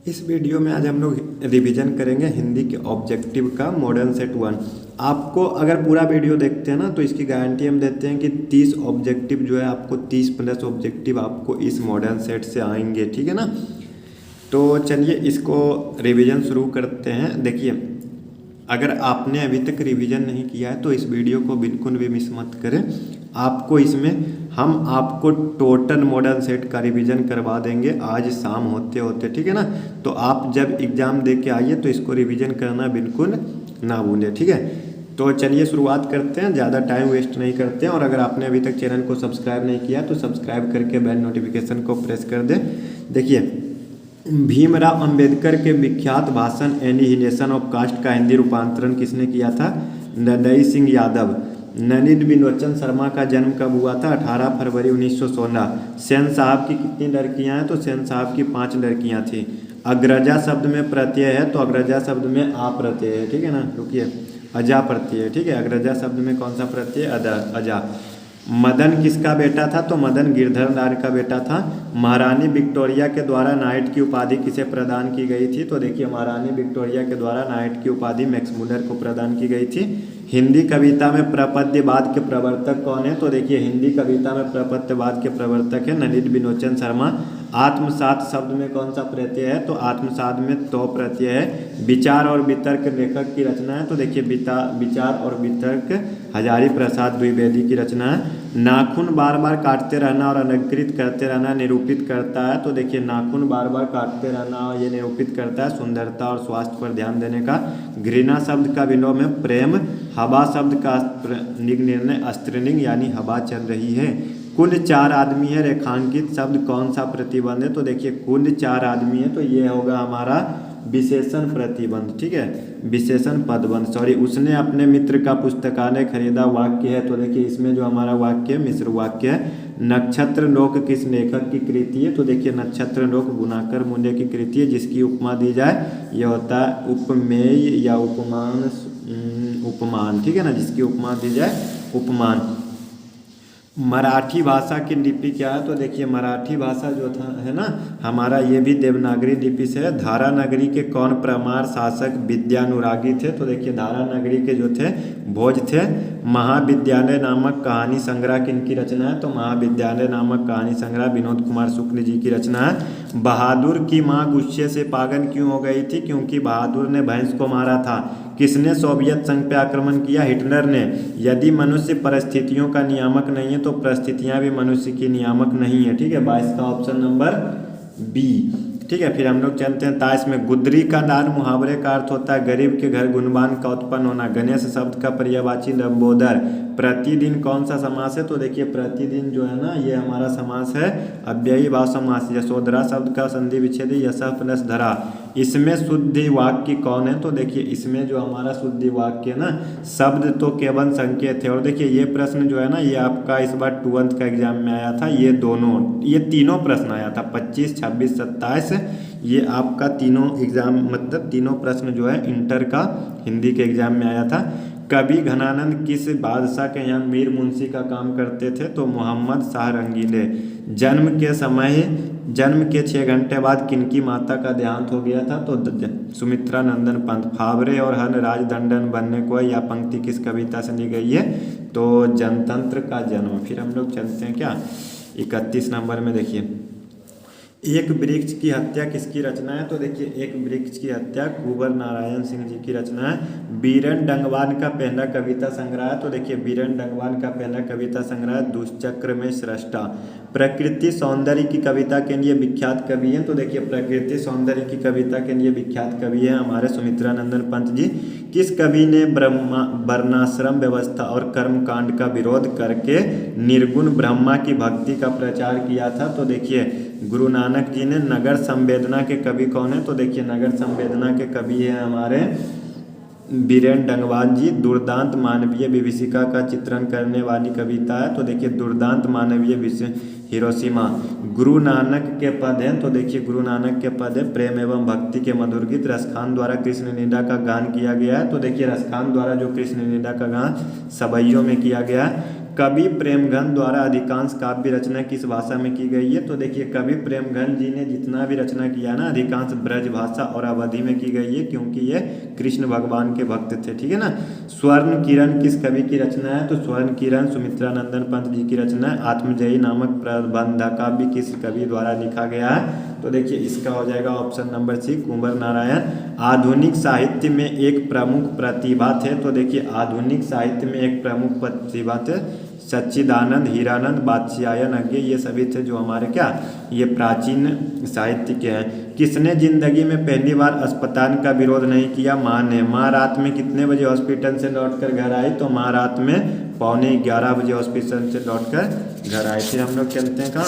इस वीडियो में आज हम लोग रिवीजन करेंगे हिंदी के ऑब्जेक्टिव का मॉडर्न सेट 1। आपको अगर पूरा वीडियो देखते हैं ना तो इसकी गारंटी हम देते हैं कि 30 ऑब्जेक्टिव जो है आपको 30 प्लस ऑब्जेक्टिव आपको इस मॉडर्न सेट से आएंगे, ठीक है ना। तो चलिए इसको रिवीजन शुरू करते हैं। देखिए, अगर आपने अभी तक रिवीजन नहीं किया है तो इस वीडियो को बिल्कुल भी मिस मत करें। आपको इसमें हम आपको टोटल मॉडल सेट का रिवीजन करवा देंगे आज शाम होते होते, ठीक है ना। तो आप जब एग्ज़ाम दे के आइए तो इसको रिवीजन करना बिल्कुल ना भूलें, ठीक है। तो चलिए शुरुआत करते हैं, ज़्यादा टाइम वेस्ट नहीं करते हैं। और अगर आपने अभी तक चैनल को सब्सक्राइब नहीं किया तो सब्सक्राइब करके बेल नोटिफिकेशन को प्रेस कर दें। देखिए, भीमराव अंबेडकर के विख्यात भाषण एनिहिलेशन ऑफ कास्ट का हिंदी रूपांतरण किसने किया था? नरदई सिंह यादव। नलिनी बिलोचन शर्मा का जन्म कब हुआ था? 18 फरवरी 1916। सेन साहब की कितनी लड़कियां हैं? तो सेन साहब की 5 लड़कियां थी। अग्रजा शब्द में प्रत्यय है तो अग्रजा शब्द में आ प्रत्यय है, ठीक है ना। रुकिए, अजा प्रत्यय है, ठीक है। अग्रजा शब्द में कौन सा प्रत्यय? अजा। मदन किसका बेटा था? तो मदन गिरधरलाल का बेटा था। महारानी विक्टोरिया के द्वारा नाइट की उपाधि किसे प्रदान की गई थी? तो देखिए, महारानी विक्टोरिया के द्वारा नाइट की उपाधि मैक्स मुलर को प्रदान की गई थी। हिंदी कविता में प्रपद्यवाद के प्रवर्तक कौन है? तो देखिए, हिंदी कविता में प्रपद्यवाद के प्रवर्तक है नलिनी बिलोचन शर्मा। आत्मसात शब्द में कौन सा प्रत्यय है? तो आत्मसात में तो प्रत्यय है। विचार और वितर्क लेखक की रचना है तो देखिए विचार और वितर्क हजारी प्रसाद द्विवेदी की रचना है। नाखून बार बार काटते रहना और अलंकृत करते रहना निरूपित करता है तो देखिए, नाखून बार बार काटते रहना और ये निरूपित करता है सुंदरता और स्वास्थ्य पर ध्यान देने का। घृणा शब्द का विलोम है प्रेम। हवा शब्द का निर्णय स्त्रीलिंग यानी हवा चल रही है। कुल 4 आदमी है रेखांकित शब्द कौन सा प्रतिबंध है? तो देखिए, कुल 4 आदमी है तो ये होगा हमारा विशेषण प्रतिबंध, ठीक है। विशेषण पदबंध, सॉरी। उसने अपने मित्र का पुस्तकालय खरीदा वाक्य है तो देखिए, इसमें जो हमारा वाक्य है मिश्र वाक्य है। नक्षत्र लोक किस लेखक की कृति है? तो देखिए, नक्षत्र लोक गुणाकर मूल्य की कृति है। जिसकी उपमा दी जाए यह होता है उपमेय या उपमान, ठीक है ना। जिसकी उपमा दी जाए उपमान। मराठी भाषा की लिपि क्या है? तो देखिए, मराठी भाषा जो था है ना हमारा, ये भी देवनागरी लिपि से है। धारा नगरी के कौन परमार शासक विद्यानुरागी थे? तो देखिए, धारा नगरी के जो थे भोज थे। महाविद्यालय नामक कहानी संग्रह किनकी रचना है? तो महाविद्यालय नामक कहानी संग्रह विनोद कुमार शुक्ल जी की रचना है। बहादुर की माँ गुस्से से पागल क्यों हो गई थी? क्योंकि बहादुर ने भैंस को मारा था। किसने सोवियत संघ पे आक्रमण किया? हिटलर ने। यदि मनुष्य परिस्थितियों का नियामक नहीं है तो परिस्थितियां भी मनुष्य की नियामक नहीं है, ठीक है। 22 का ऑप्शन नंबर बी, ठीक है। फिर हम लोग चलते हैं ताश में। गुदरी का लाल मुहावरे का अर्थ होता है गरीब के घर गुणवान का उत्पन्न होना। गणेश शब्द का पर्यायवाची लंबोदर। प्रतिदिन कौन सा समास है? तो देखिए, प्रतिदिन जो है ना ये हमारा समास है अव्ययी भाव समास। यशोधरा शब्द का संधि विच्छेद यश प्लस धरा। इसमें शुद्धि वाक्य कौन है? तो देखिए, इसमें जो हमारा शुद्धि वाक्य है ना, शब्द तो केवल संकेत है। और देखिए, ये प्रश्न जो है ना ये आपका इस बार 12th का एग्जाम में आया था। ये तीनों प्रश्न आया था 25, 26, 27। ये आपका तीनों एग्जाम मतलब तीनों प्रश्न जो है इंटर का हिंदी के एग्जाम में आया था। कवि घनानंद किस बादशाह के यहाँ मीर मुंशी का काम करते थे? तो मोहम्मद शाह रंगीले। जन्म के 6 घंटे बाद किनकी माता का देहांत हो गया था? तो सुमित्रा नंदन पंत। फावरे और हल राजदंडन बनने को या पंक्ति किस कविता से ली गई है? तो जनतंत्र का जन्म। फिर हम लोग चलते हैं क्या 31 नंबर में। देखिए, एक वृक्ष की हत्या किसकी रचना है? तो देखिए, एक वृक्ष की हत्या कुंवर नारायण सिंह जी की रचना है। बीरन डंगवाल का पहला कविता संग्रह है तो देखिए, बीरन डंगवाल का पहला कविता संग्रह दुष्चक्र में सृष्टा। प्रकृति सौंदर्य की कविता के लिए विख्यात कवि हैं तो देखिए, प्रकृति सौंदर्य की कविता के लिए विख्यात कवि हैं हमारे सुमित्रा नंदन पंत जी। किस कवि ने वर्णाश्रम व्यवस्था और कर्म कांड का विरोध करके निर्गुण ब्रह्मा की भक्ति का प्रचार किया था? तो देखिए, गुरु नानक जी ने। नगर संवेदना के कवि कौन है? तो देखिए, नगर संवेदना के कवि हैं हमारे बीरेन डंगवाल जी। दुर्दांत मानवीय विभीषिका का चित्रण करने वाली कविता है तो देखिए, दुर्दांत मानवीय हिरोशिमा। गुरु नानक के पद हैं तो देखिए, गुरु नानक के पद है प्रेम एवं भक्ति के मधुर गीत। रसखान द्वारा कृष्ण लीला का गान किया गया है तो देखिए, रसखान द्वारा जो कृष्ण लीला का गान सबैयों में किया गया है। कवि प्रेमघन द्वारा अधिकांश काव्य रचना किस भाषा में की गई है? तो देखिए कवि प्रेमघन जी ने जितना भी रचना किया ना अधिकांश ब्रज भाषा और अवधि में की गई है, क्योंकि ये कृष्ण भगवान के भक्त थे। ठीक है ना। स्वर्ण किरण किस कवि की रचना है? तो स्वर्ण किरण सुमित्रानंदन पंत जी की रचना है। आत्मजयी नामक प्रबंध काव्य किस कवि द्वारा लिखा गया है? तो देखिए इसका हो जाएगा ऑप्शन नंबर सी, कुंवर नारायण। आधुनिक साहित्य में एक प्रमुख प्रतिभा थे? तो देखिए आधुनिक साहित्य में एक प्रमुख प्रतिभा थे सच्चिदानंद, हीरानंद, वात्स्यायन अज्ञे, ये सभी थे जो हमारे क्या ये प्राचीन साहित्य के हैं। किसने जिंदगी में पहली बार अस्पताल का विरोध नहीं किया? माँ ने। माँ रात में कितने बजे हॉस्पिटल से लौटकर घर आई? तो माँ रात में 11:15 बजे हॉस्पिटल से लौटकर घर आए थे। हम लोग चलते हैं कहाँ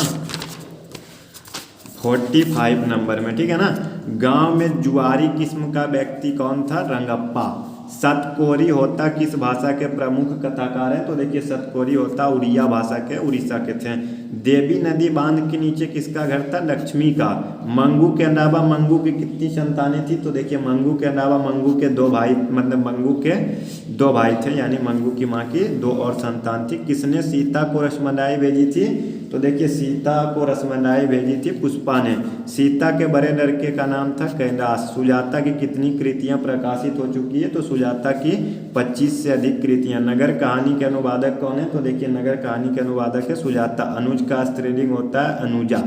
45 नंबर में। ठीक है ना। गांव में जुआरी किस्म का व्यक्ति कौन था? रंगप्पा। सतकोरी होता किस भाषा के प्रमुख कथाकार हैं? तो देखिए सतकोरी होता उड़िया भाषा के, उड़ीसा के थे। देवी नदी बांध के नीचे किसका घर था? लक्ष्मी का। मंगू के अलावा मंगू की कितनी संतानें थी? तो देखिए मंगू के अलावा मंगू के 2 भाई, मतलब मंगू के 2 भाई थे, यानी मंगू की माँ की 2 और संतान थी। किसने सीता को रसमलाई भेजी थी? तो देखिए सीता को रसमलाई भेजी थी पुष्पा ने। सीता के बड़े लड़के का नाम था कैलाश। सुजाता की कितनी कृतियां प्रकाशित हो चुकी है? तो सुजाता की 25 से अधिक कृतियां। नगर कहानी के अनुवादक कौन है? तो देखिए नगर कहानी के अनुवादक है सुजाता। अनुज का स्त्रीलिंग होता है अनुजा।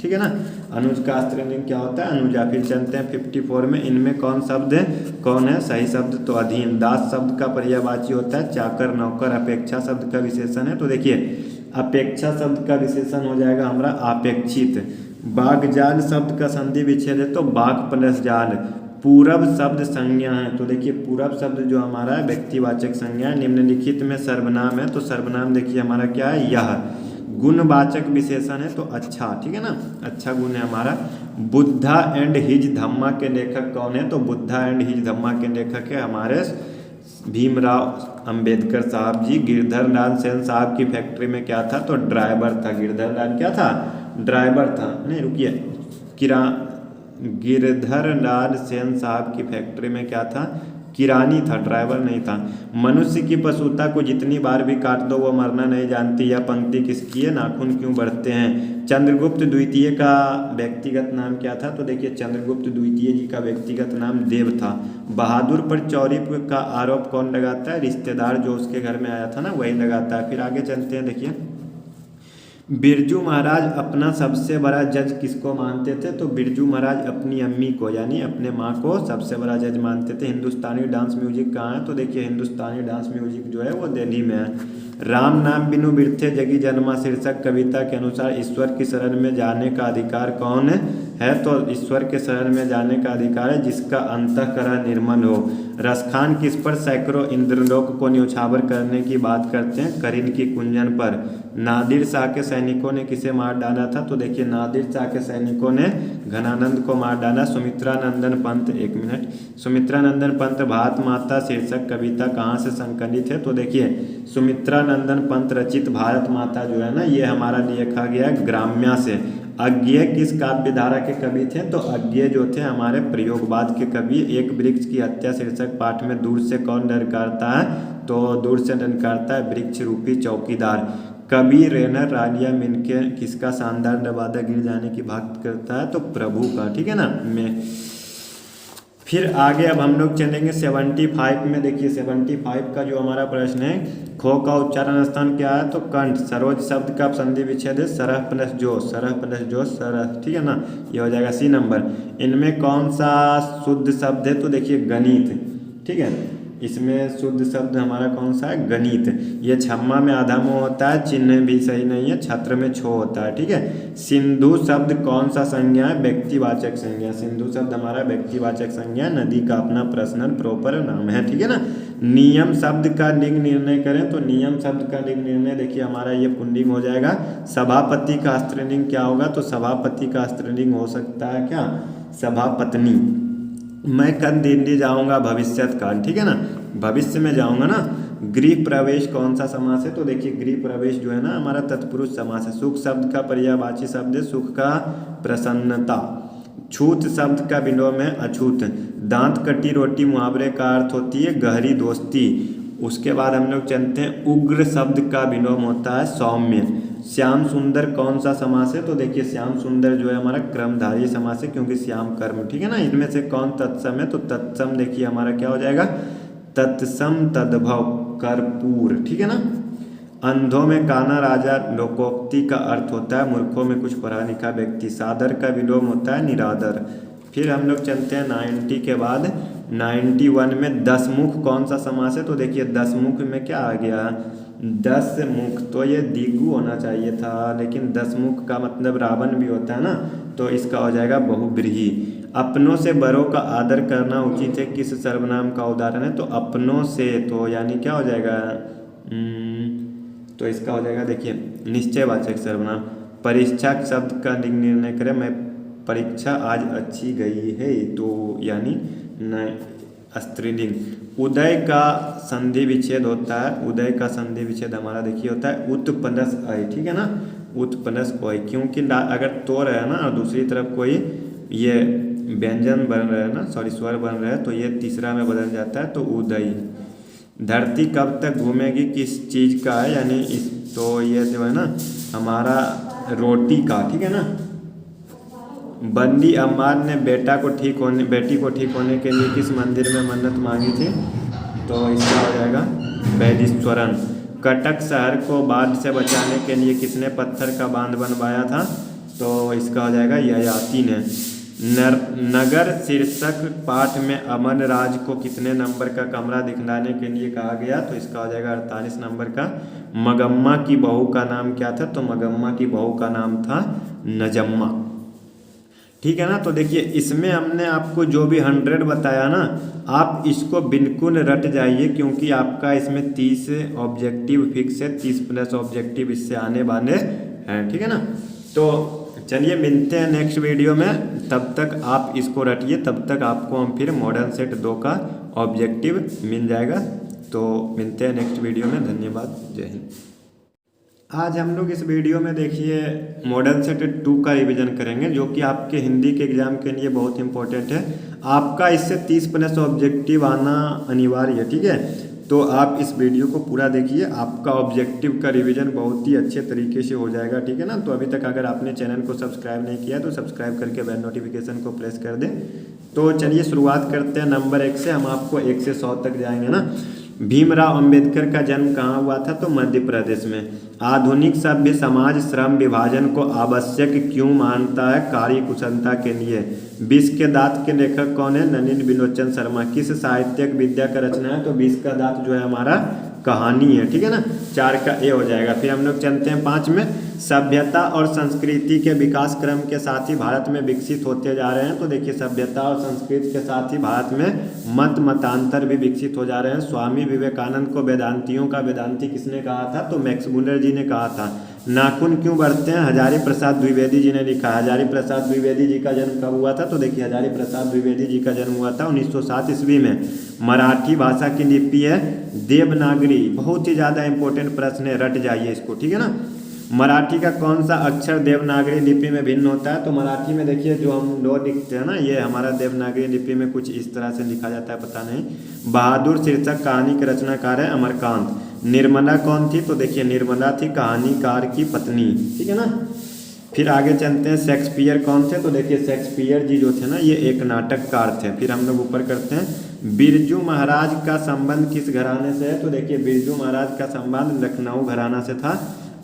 ठीक है ना। अनुज का स्त्रीलिंग क्या होता है? अनुजा। फिर चलते हैं 54 में। इनमें कौन शब्द है, कौन है सही शब्द? तो अधीन। दास शब्द का पर्यायवाची होता है चाकर, नौकर। अपेक्षा शब्द का विशेषण है? तो देखिए अपेक्षा शब्द का विशेषण हो जाएगा हमारा अपेक्षित। बागजाल शब्द का संधि विच्छेद है? तो बाग प्लस जाल। पूरब शब्द संज्ञा है? तो देखिए पूरब शब्द जो हमारा है व्यक्तिवाचक संज्ञा है। निम्नलिखित में सर्वनाम है? तो सर्वनाम देखिए हमारा क्या है? यह। गुणवाचक विशेषण है? तो अच्छा। ठीक है ना। अच्छा गुण है हमारा। बुद्धा एंड हिज धम्मा के लेखक कौन है? तो बुद्धा एंड हिज धम्मा के लेखक है हमारे भीमराव अंबेडकर साहब जी। गिरधर लाल सेन साहब की फैक्ट्री में क्या था? तो ड्राइवर था। गिरधर लाल क्या था? ड्राइवर था। नहीं रुकिए, गिरधर लाल सेन साहब की फैक्ट्री में क्या था? किरानी था, ड्राइवर नहीं था। मनुष्य की पशुता को जितनी बार भी काट दो वो मरना नहीं जानती। यह पंक्ति किसकी है? नाखून क्यों बढ़ते हैं? चंद्रगुप्त द्वितीय का व्यक्तिगत नाम क्या था? तो देखिए चंद्रगुप्त द्वितीय जी का व्यक्तिगत नाम देव था। बहादुर पर चोरी का आरोप कौन लगाता है? रिश्तेदार जो उसके घर में आया था ना वही लगाता है। फिर आगे चलते हैं। देखिए बिरजू महाराज अपना सबसे बड़ा जज किसको मानते थे? तो बिरजू महाराज अपनी अम्मी को, यानी अपने माँ को सबसे बड़ा जज मानते थे। हिंदुस्तानी डांस म्यूजिक कहाँ है? तो देखिए हिंदुस्तानी डांस म्यूजिक जो है वो दिल्ली में है। राम नाम बिनु बिरथे जगी जन्मा शीर्षक कविता के अनुसार ईश्वर की शरण में जाने का अधिकार कौन है? तो ईश्वर के शरण में जाने का अधिकार है जिसका अंतःकरण निर्मल हो। रसखान किस पर सैकड़ों इंद्रलोक को न्यौछावर करने की बात करते हैं? करीन की कुंजन पर। नादिर शाह के सैनिकों ने किसे मार डाला था? तो देखिए नादिर शाह के सैनिकों ने घनानंद को मार डाला। सुमित्रानंदन पंत, एक मिनट, सुमित्रानंदन पंत भारत माता शीर्षक कविता कहाँ से संकलित है? तो देखिए सुमित्रानंदन पंत रचित भारत माता जो है ना ये हमारा लिखा गया है ग्राम्या से। अज्ञेय किस काव्य धारा के कवि थे? तो अज्ञेय जो थे हमारे प्रयोगवाद के कवि। एक वृक्ष की हत्या शीर्षक पाठ में दूर से कौन डरकाता है? तो दूर से डरकाता है वृक्ष रूपी चौकीदार। कवि रेनर रालिया मिलके किसका शानदार नवादा गिर जाने की बात करता है? तो प्रभु का। ठीक है ना। में फिर आगे अब हम लोग चलेंगे 75 में। देखिए 75 का जो हमारा प्रश्न है, खो का उच्चारण स्थान क्या है? तो कंठ। सरोज शब्द का संधि विच्छेद है? सरह प्लस जोश, सरह प्लस जोश, सरह। ठीक है ना। ये हो जाएगा सी नंबर। इनमें कौन सा शुद्ध शब्द है? तो देखिए गणित। ठीक है, इसमें शुद्ध शब्द हमारा कौन सा है? गणित। ये छम्मा में आधा मुँह होता है, चिन्ह भी सही नहीं है, छत्र में छो होता है। ठीक है। सिंधु शब्द कौन सा संज्ञा है? व्यक्तिवाचक संज्ञा। सिंधु शब्द हमारा व्यक्तिवाचक संज्ञा, नदी का अपना पर्सनल प्रॉपर नाम है। ठीक है ना। नियम शब्द का लिंग निर्णय करें? तो नियम शब्द का लिंग निर्णय देखिए हमारा ये पुल्लिंग हो जाएगा। सभापति का स्त्रीलिंग क्या होगा? तो सभापति का स्त्रीलिंग हो सकता है क्या? सभापत्नी। मैं कल दिल्ली जाऊंगा, भविष्यत काल। ठीक है ना, भविष्य में जाऊंगा ना। गृह प्रवेश कौन सा समास है? तो देखिए गृह प्रवेश जो है ना हमारा तत्पुरुष समास है। सुख शब्द का पर्यायवाची शब्द है सुख का प्रसन्नता। छूत शब्द का विलोम है अछूत। दांत कटी रोटी मुहावरे का अर्थ होती है गहरी दोस्ती। उसके बाद हम लोग चलते हैं उग्र शब्द का विलोम होता है सौम्य। श्याम सुंदर कौन सा समास है? तो देखिए श्याम सुंदर जो है हमारा क्रमधारय समास है, क्योंकि श्याम कर्म, ठीक है ना। इनमें से कौन तत्सम है? तो तत्सम देखिए हमारा क्या हो जाएगा, तत्सम तद्भव कर्पूर, ठीक है ना। अंधों में काना राजा लोकोक्ति का अर्थ होता है मूर्खों में कुछ पढ़ा लिखा व्यक्ति। सादर का विलोम होता है निरादर। फिर हम लोग चलते हैं 90 के बाद 91 में दसमुख कौन सा समास है? तो देखिए दसमुख में क्या आ गया, दस मुख, तो ये दिगु होना चाहिए था, लेकिन दसमुख का मतलब रावण भी होता है ना, तो इसका हो जाएगा बहुव्रीहि। अपनों से बड़ों का आदर करना उचित है किस सर्वनाम का उदाहरण है? तो अपनों से, तो यानी क्या हो जाएगा, तो इसका हो जाएगा देखिए निश्चयवाचक सर्वनाम। परीक्षा शब्द का निर्णय करें, मैं परीक्षा आज अच्छी गई है, तो यानी न स्त्रीलिंग। उदय का संधि विच्छेद होता है, उदय का संधि विच्छेद हमारा देखिए होता है उत प्लस अय, ठीक है ना, उत प्लस अय, क्योंकि अगर तो रहे ना और दूसरी तरफ कोई ये व्यंजन बन रहा है ना, सॉरी स्वर बन रहा है, तो ये तीसरा में बदल जाता है, तो उदय। धरती कब तक घूमेगी किस चीज़ का है, यानी इस, तो ये जो है ना हमारा रोटी का, ठीक है ना। बंदी अम्मार ने बेटी को ठीक होने के लिए किस मंदिर में मन्नत मांगी थी? तो इसका हो जाएगा वैदेश्वरन। कटक शहर को बाढ़ से बचाने के लिए किसने पत्थर का बांध बनवाया था? तो इसका हो जाएगा ययाति ने। नगर शीर्षक पाठ में अमन राज को कितने नंबर का कमरा दिखलाने के लिए कहा गया? तो इसका हो जाएगा 48 नंबर का। मगम्मा की बहू का नाम क्या था? तो मगम्मा की बहू का नाम था नजम्मा, ठीक है ना। तो देखिए इसमें हमने आपको जो भी 100 बताया ना, आप इसको बिल्कुल रट जाइए, क्योंकि आपका इसमें 30 ऑब्जेक्टिव फिक्स है, 30 प्लस ऑब्जेक्टिव इससे आने वाले हैं, ठीक है ना। तो चलिए मिलते हैं नेक्स्ट वीडियो में, तब तक आप इसको रटिए, तब तक आपको हम फिर मॉडर्न सेट 2 का ऑब्जेक्टिव मिल जाएगा। तो मिलते हैं नेक्स्ट वीडियो में, धन्यवाद, जय हिंद। आज हम लोग इस वीडियो में देखिए मॉडर्न सेट 2 का रिवीजन करेंगे, जो कि आपके हिंदी के एग्जाम के लिए बहुत इंपॉर्टेंट है। आपका इससे 30 प्लस ऑब्जेक्टिव आना अनिवार्य है, ठीक है। तो आप इस वीडियो को पूरा देखिए, आपका ऑब्जेक्टिव का रिवीजन बहुत ही अच्छे तरीके से हो जाएगा, ठीक है ना। तो अभी तक अगर आपने चैनल को सब्सक्राइब नहीं किया तो सब्सक्राइब करके बेल नोटिफिकेशन को प्रेस कर दें। तो चलिए शुरुआत करते हैं नंबर 1 से। हम आपको 1 से 100 तक जाएंगे ना। भीमराव अंबेडकर का जन्म कहाँ हुआ था? तो मध्य प्रदेश में। आधुनिक सभ्य समाज श्रम विभाजन को आवश्यक क्यों मानता है? कार्य कुशलता के लिए। विष के दांत के लेखक कौन है? नलिन बिलोचन शर्मा। किस साहित्यिक विद्या का रचना है? तो विष का दांत जो है हमारा कहानी है, ठीक है ना। 4 का ए हो जाएगा। फिर हम लोग चलते हैं 5 में। सभ्यता और संस्कृति के विकास क्रम के साथ ही भारत में विकसित होते जा रहे हैं। तो देखिए सभ्यता और संस्कृति के साथ ही भारत में मतांतर भी विकसित हो जा रहे हैं। स्वामी विवेकानंद को वेदांतियों का वेदांती किसने कहा था? तो मैक्स मुलर जी ने कहा था। नाखून क्यों बढ़ते हैं? हजारी प्रसाद द्विवेदी जी ने लिखा। हजारी प्रसाद द्विवेदी जी का जन्म कब हुआ था? तो देखिए हजारी प्रसाद द्विवेदी जी का जन्म हुआ था 1907 ईस्वी में। मराठी भाषा की लिपि है देवनागरी। बहुत ही ज़्यादा इंपॉर्टेंट प्रश्न है, रट जाइए इसको, ठीक है ना। मराठी का कौन सा अक्षर देवनागरी लिपि में भिन्न होता है? तो मराठी में देखिए जो हम लोग लिखते हैं ना, ये हमारा देवनागरी लिपि में कुछ इस तरह से लिखा जाता है, पता नहीं। बहादुर शीर्षक कहानी के रचनाकार है अमरकांत। निर्मला कौन थी? तो देखिए निर्मला थी कहानीकार की पत्नी, ठीक है ना। फिर आगे चलते हैं, शेक्सपियर कौन थे? तो देखिए शेक्सपियर जी जो थे ना, ये एक नाटककार थे। फिर हम लोग ऊपर करते हैं, बिरजू महाराज का संबंध किस घराने से है? तो देखिए बिरजू महाराज का संबंध लखनऊ घराना से था।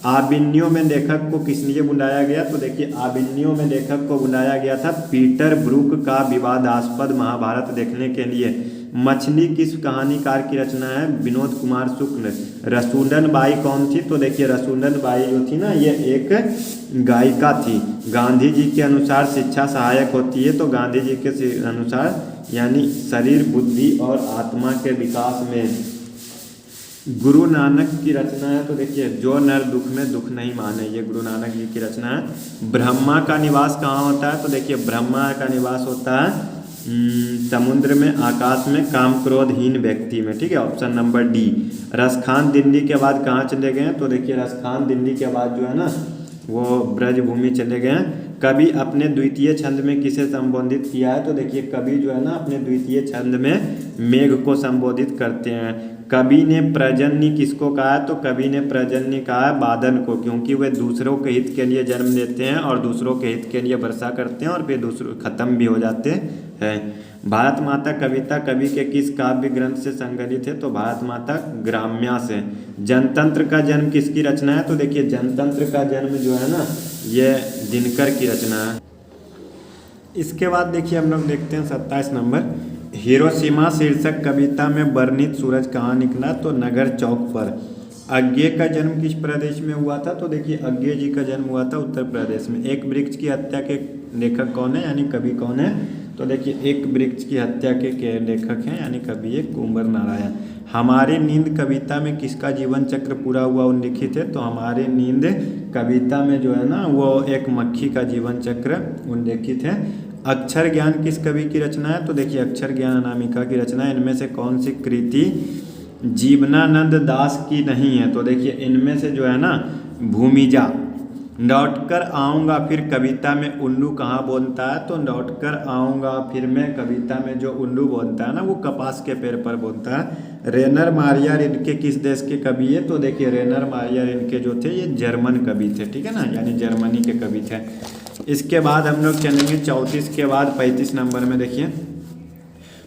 आबिन्यो में लेखक को किस लिए बुलाया गया? तो देखिए आबिन्यो में लेखक को बुलाया गया था पीटर ब्रूक का विवादास्पद महाभारत देखने के लिए। मछली किस कहानीकार की रचना है? विनोद कुमार शुक्ल। रसूलन बाई कौन थी? तो देखिए रसूलन बाई जो थी ना, ये एक गायिका थी। गांधी जी के अनुसार शिक्षा सहायक होती है, तो गांधी जी के अनुसार यानी शरीर बुद्धि और आत्मा के विकास में। गुरु नानक की रचना है, तो देखिए जो नर दुख में दुख नहीं माने, ये गुरु नानक जी की रचना है। ब्रह्मा का निवास कहाँ होता है? तो देखिए ब्रह्मा का निवास होता है समुद्र में, आकाश में, काम क्रोधहीन व्यक्ति में, ठीक है। Option number D. Raskhan Delhi के बाद कहाँ चले गए हैं? तो देखिए रसखान दिल्ली के बाद जो है ना वो ब्रजभूमि चले गए हैं। कवि अपने द्वितीय छंद में किसे संबोधित किया है? तो देखिए कवि जो है ना अपने द्वितीय छंद में मेघ को संबोधित करते हैं। कवि ने पर्जन्य किसको कहा है? तो कवि ने पर्जन्य कहा है बादल को, क्योंकि वे दूसरों के हित के लिए जन्म लेते हैं और दूसरों के हित के लिए वर्षा करते हैं और फिर दूसरों खत्म भी हो जाते हैं। भारत माता कविता कवि के किस काव्य ग्रंथ से संग्रहित है? तो भारत माता ग्राम्या से। जनतंत्र का जन्म किसकी रचना है? तो देखिए जनतंत्र का जन्म जो है ना ये दिनकर की रचना है। इसके बाद देखिए हम लोग देखते हैं 27 नंबर, हिरोशिमा शीर्षक कविता में वर्णित सूरज कहाँ निकला? तो नगर चौक पर। अज्ञे का जन्म किस प्रदेश में हुआ था? तो देखिए अज्ञे जी का जन्म हुआ था उत्तर प्रदेश में। एक वृक्ष की हत्या के लेखक कौन है यानी कवि कौन है? तो देखिए एक वृक्ष की हत्या के लेखक हैं यानी कवि है कुंवर नारायण। हमारी नींद कविता में किसका जीवन चक्र पूरा हुआ उल्लिखित है? तो हमारी नींद कविता में जो है ना वो एक मक्खी का जीवन चक्र उल्लिखित है। अक्षर ज्ञान किस कवि की रचना है? तो देखिए अक्षर ज्ञान अनामिका की रचना है। इनमें से कौन सी कृति जीवनानंद दास की नहीं है? तो देखिए इनमें से जो है ना भूमिजा। लौटकर आऊँगा फिर कविता में उल्लू कहाँ बोलता है? तो लौटकर आऊँगा फिर में कविता में जो उल्लू बोलता है ना वो कपास के पेड़ पर बोलता है। रेनर मारिया रिल्के किस देश के कवि है? तो देखिए रेनर मारिया रिल्के जो थे ये जर्मन कवि थे, ठीक है ना, यानी जर्मनी के कवि थे। इसके बाद हम लोग चलेंगे 34 के बाद 35 नंबर में। देखिए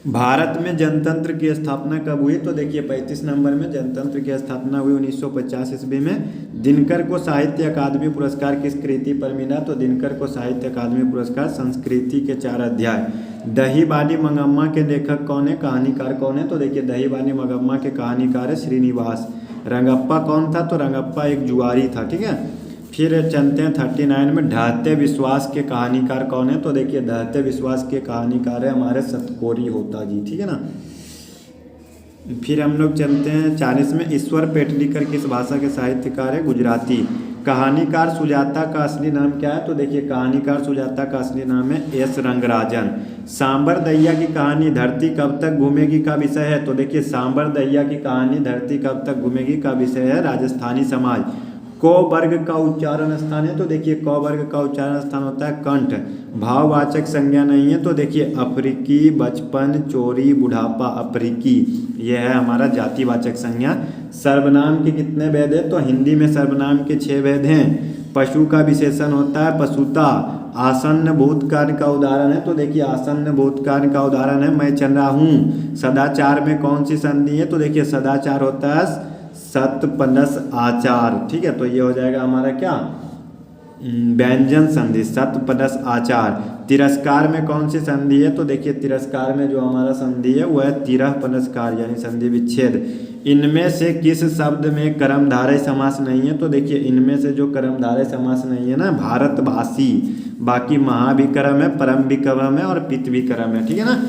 भारत में जनतंत्र की स्थापना कब हुई? तो देखिए 35 नंबर में जनतंत्र की स्थापना हुई 1950 ईस्वी में। दिनकर को साहित्य अकादमी पुरस्कार किस कृति पर मिला? तो दिनकर को साहित्य अकादमी पुरस्कार संस्कृति के 4 अध्याय। दही बानी मंगम्मा के लेखक कौन है? कहानीकार कौन है? तो देखिए दही बानी मंगम्मा के कहानीकार है श्रीनिवास। रंगप्पा कौन था? तो रंगप्पा एक जुआरी था, ठीक है। फिर चलते हैं 39 में, ढहते विश्वास के कहानीकार कौन है? तो देखिए ढहते विश्वास के कहानीकार है हमारे सतकोरी होता जी, ठीक है ना। फिर हम लोग चलते हैं 40 में, ईश्वर पेटलीकर किस भाषा के साहित्यकार है? गुजराती। कहानीकार सुजाता का असली नाम क्या है? तो देखिए कहानीकार सुजाता का असली नाम है एस रंगराजन। सांबर दैया की कहानी धरती कब तक घूमेगी का विषय है? तो देखिए सांबर दैया की कहानी धरती कब तक घूमेगी का विषय है राजस्थानी समाज। क वर्ग का उच्चारण स्थान है? तो देखिए क वर्ग का उच्चारण स्थान होता है कंठ। भाववाचक संज्ञा नहीं है? तो देखिए अफ्रीकी, बचपन, चोरी, बुढ़ापा। अफ्रीकी यह है हमारा जातिवाचक संज्ञा। सर्वनाम के कितने भेद है? तो हिंदी में सर्वनाम के 6 भेद हैं। पशु का विशेषण होता है पशुता। आसन्न भूतकाल का उदाहरण है? तो देखिए आसन्न भूतकाल का उदाहरण है मैं चल रहा हूँ। सदाचार में कौन सी संधि है? तो देखिए सदाचार होता है सत प्लस आचार, ठीक है। तो ये हो जाएगा हमारा क्या व्यंजन संधि, सत प्लस आचार। तिरस्कार में कौन सी संधि है? तो देखिए तिरस्कार में जो हमारा संधि है वो है तिरह प्लस कार यानी संधि विच्छेद। इनमें से किस शब्द में कर्मधारय समास नहीं है? तो देखिए इनमें से जो कर्मधारय समास नहीं है ना भारतवासी, बाकी महाविक्रम है, परम विक्रम है और पित विक्रम है, ठीक है ना।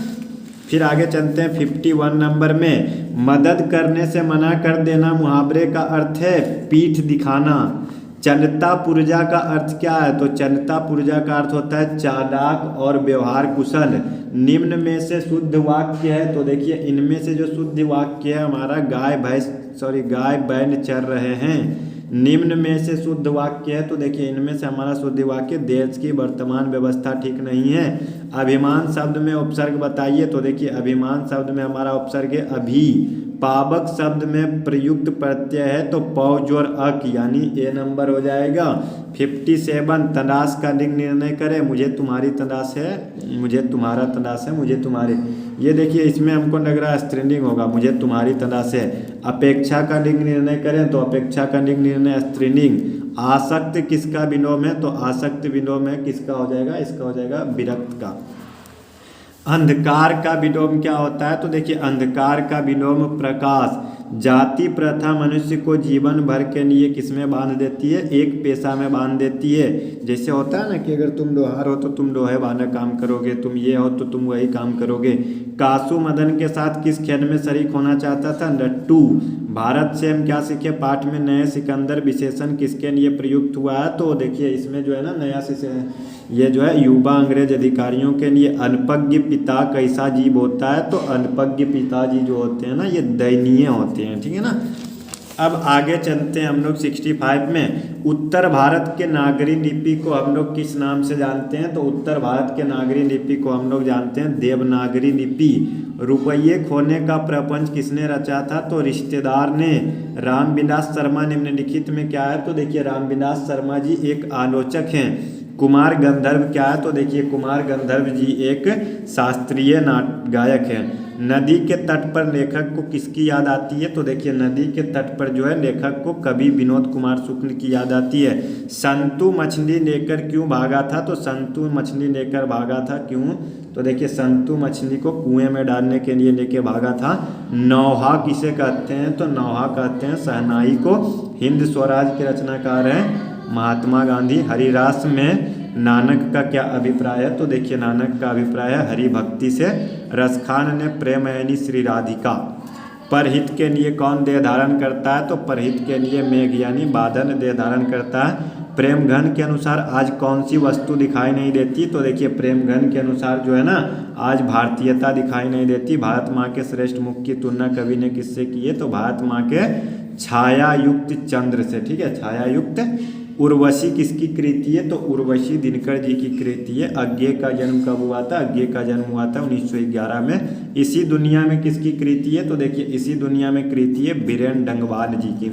फिर आगे चलते हैं 51 नंबर में, मदद करने से मना कर देना मुहावरे का अर्थ है पीठ दिखाना। चलता पुर्जा का अर्थ क्या है? तो चलता पुर्जा का अर्थ होता है चालाक और व्यवहार कुशल। निम्न में से शुद्ध वाक्य है? तो देखिए इनमें से जो शुद्ध वाक्य है हमारा गाय बैल चर रहे हैं। निम्न में से शुद्ध वाक्य है? तो देखिए इनमें से हमारा शुद्ध वाक्य देश की वर्तमान व्यवस्था ठीक नहीं है। अभिमान शब्द में उपसर्ग बताइए? तो देखिए अभिमान शब्द में हमारा उपसर्ग है अभी। पावक शब्द में प्रयुक्त प्रत्यय है तो पौ जोर अक यानी ए नंबर हो जाएगा। 57 तलाश का लिंग निर्णय करें। मुझे तुम्हारी तलाश है, मुझे तुम्हारा तलाश है, मुझे तुम्हारे। ये देखिए इसमें हमको लग रहा है स्त्रीलिंग होगा, मुझे तुम्हारी तलाश है। अपेक्षा का लिंग निर्णय करें तो अपेक्षा का लिंग निर्णय स्त्रीलिंग। आसक्त किसका विलोम है? तो आसक्त विलोम है किसका हो जाएगा? इसका हो जाएगा विरक्त का। अंधकार का विलोम क्या होता है? तो देखिए अंधकार का विलोम प्रकाश। जाति प्रथा मनुष्य को जीवन भर के लिए किसमें बांध देती है? एक पेशा में बांध देती है। जैसे होता है ना कि अगर तुम लोहार हो तो तुम लोहे वाला काम करोगे, तुम ये हो तो तुम वही काम करोगे। कासू मदन के साथ किस खेल में शरीक होना चाहता था? लट्टू। भारत से हम क्या सीखे? पाठ में नए सिकंदर विशेषण किसके लिए प्रयुक्त हुआ है? तो देखिए इसमें जो है ना नया ये जो है युवा अंग्रेज अधिकारियों के लिए। अल्पज्ञ पिता कैसा जीव होता है? तो अल्पज्ञ पिताजी जो होते हैं ना ये दयनीय होते हैं, ठीक है ना। अब आगे चलते हैं हम लोग 65 में। उत्तर भारत के नागरी लिपि को हम लोग किस नाम से जानते हैं? तो उत्तर भारत के नागरी लिपि को हम लोग जानते हैं देवनागरी लिपि। रुपये खोने का प्रपंच किसने रचा था? तो रिश्तेदार ने। रामविलास शर्मा निम्नलिखित में क्या है? तो देखिए रामविलास शर्मा जी एक आलोचक हैं। कुमार गंधर्व क्या है? तो देखिए कुमार गंधर्व जी एक शास्त्रीय गायक हैं। नदी के तट पर लेखक को किसकी याद आती है? तो देखिए नदी के तट पर जो है लेखक को कवि विनोद कुमार शुक्ल की याद आती है। संतु मछली लेकर क्यों भागा था? तो संतु मछली लेकर भागा था क्यों? तो देखिए संतु मछली को कुएं में डालने के लिए लेके भागा था। नौहा किसे कहते हैं? तो नौहा कहते हैं शहनाई को। हिंद स्वराज के रचनाकार हैं महात्मा गांधी। हरिरास में नानक का क्या अभिप्राय है? तो देखिए नानक का अभिप्राय है हरि भक्ति से। रसखान ने प्रेमयनी श्री राधिका। परहित के लिए कौन देह धारण करता है? तो परहित के लिए मेघ यानी बादल देह धारण करता है। प्रेम घन के अनुसार आज कौन सी वस्तु दिखाई नहीं देती? तो देखिए प्रेम घन के अनुसार जो है ना आज भारतीयता दिखाई नहीं देती। भारत माँ के श्रेष्ठ मुख की तुलना कवि ने किससे की है? तो भारत माँ के छायायुक्त चंद्र से। ठीक है, छायायुक्त। उर्वशी किसकी कृति है? तो उर्वशी दिनकर जी की कृति है। अज्ञे का जन्म कब हुआ था? अज्ञे का जन्म हुआ था 1911 में। इसी दुनिया में किसकी कृति है? तो देखिए इसी दुनिया में कृति है बीरेन डंगवाल जी की।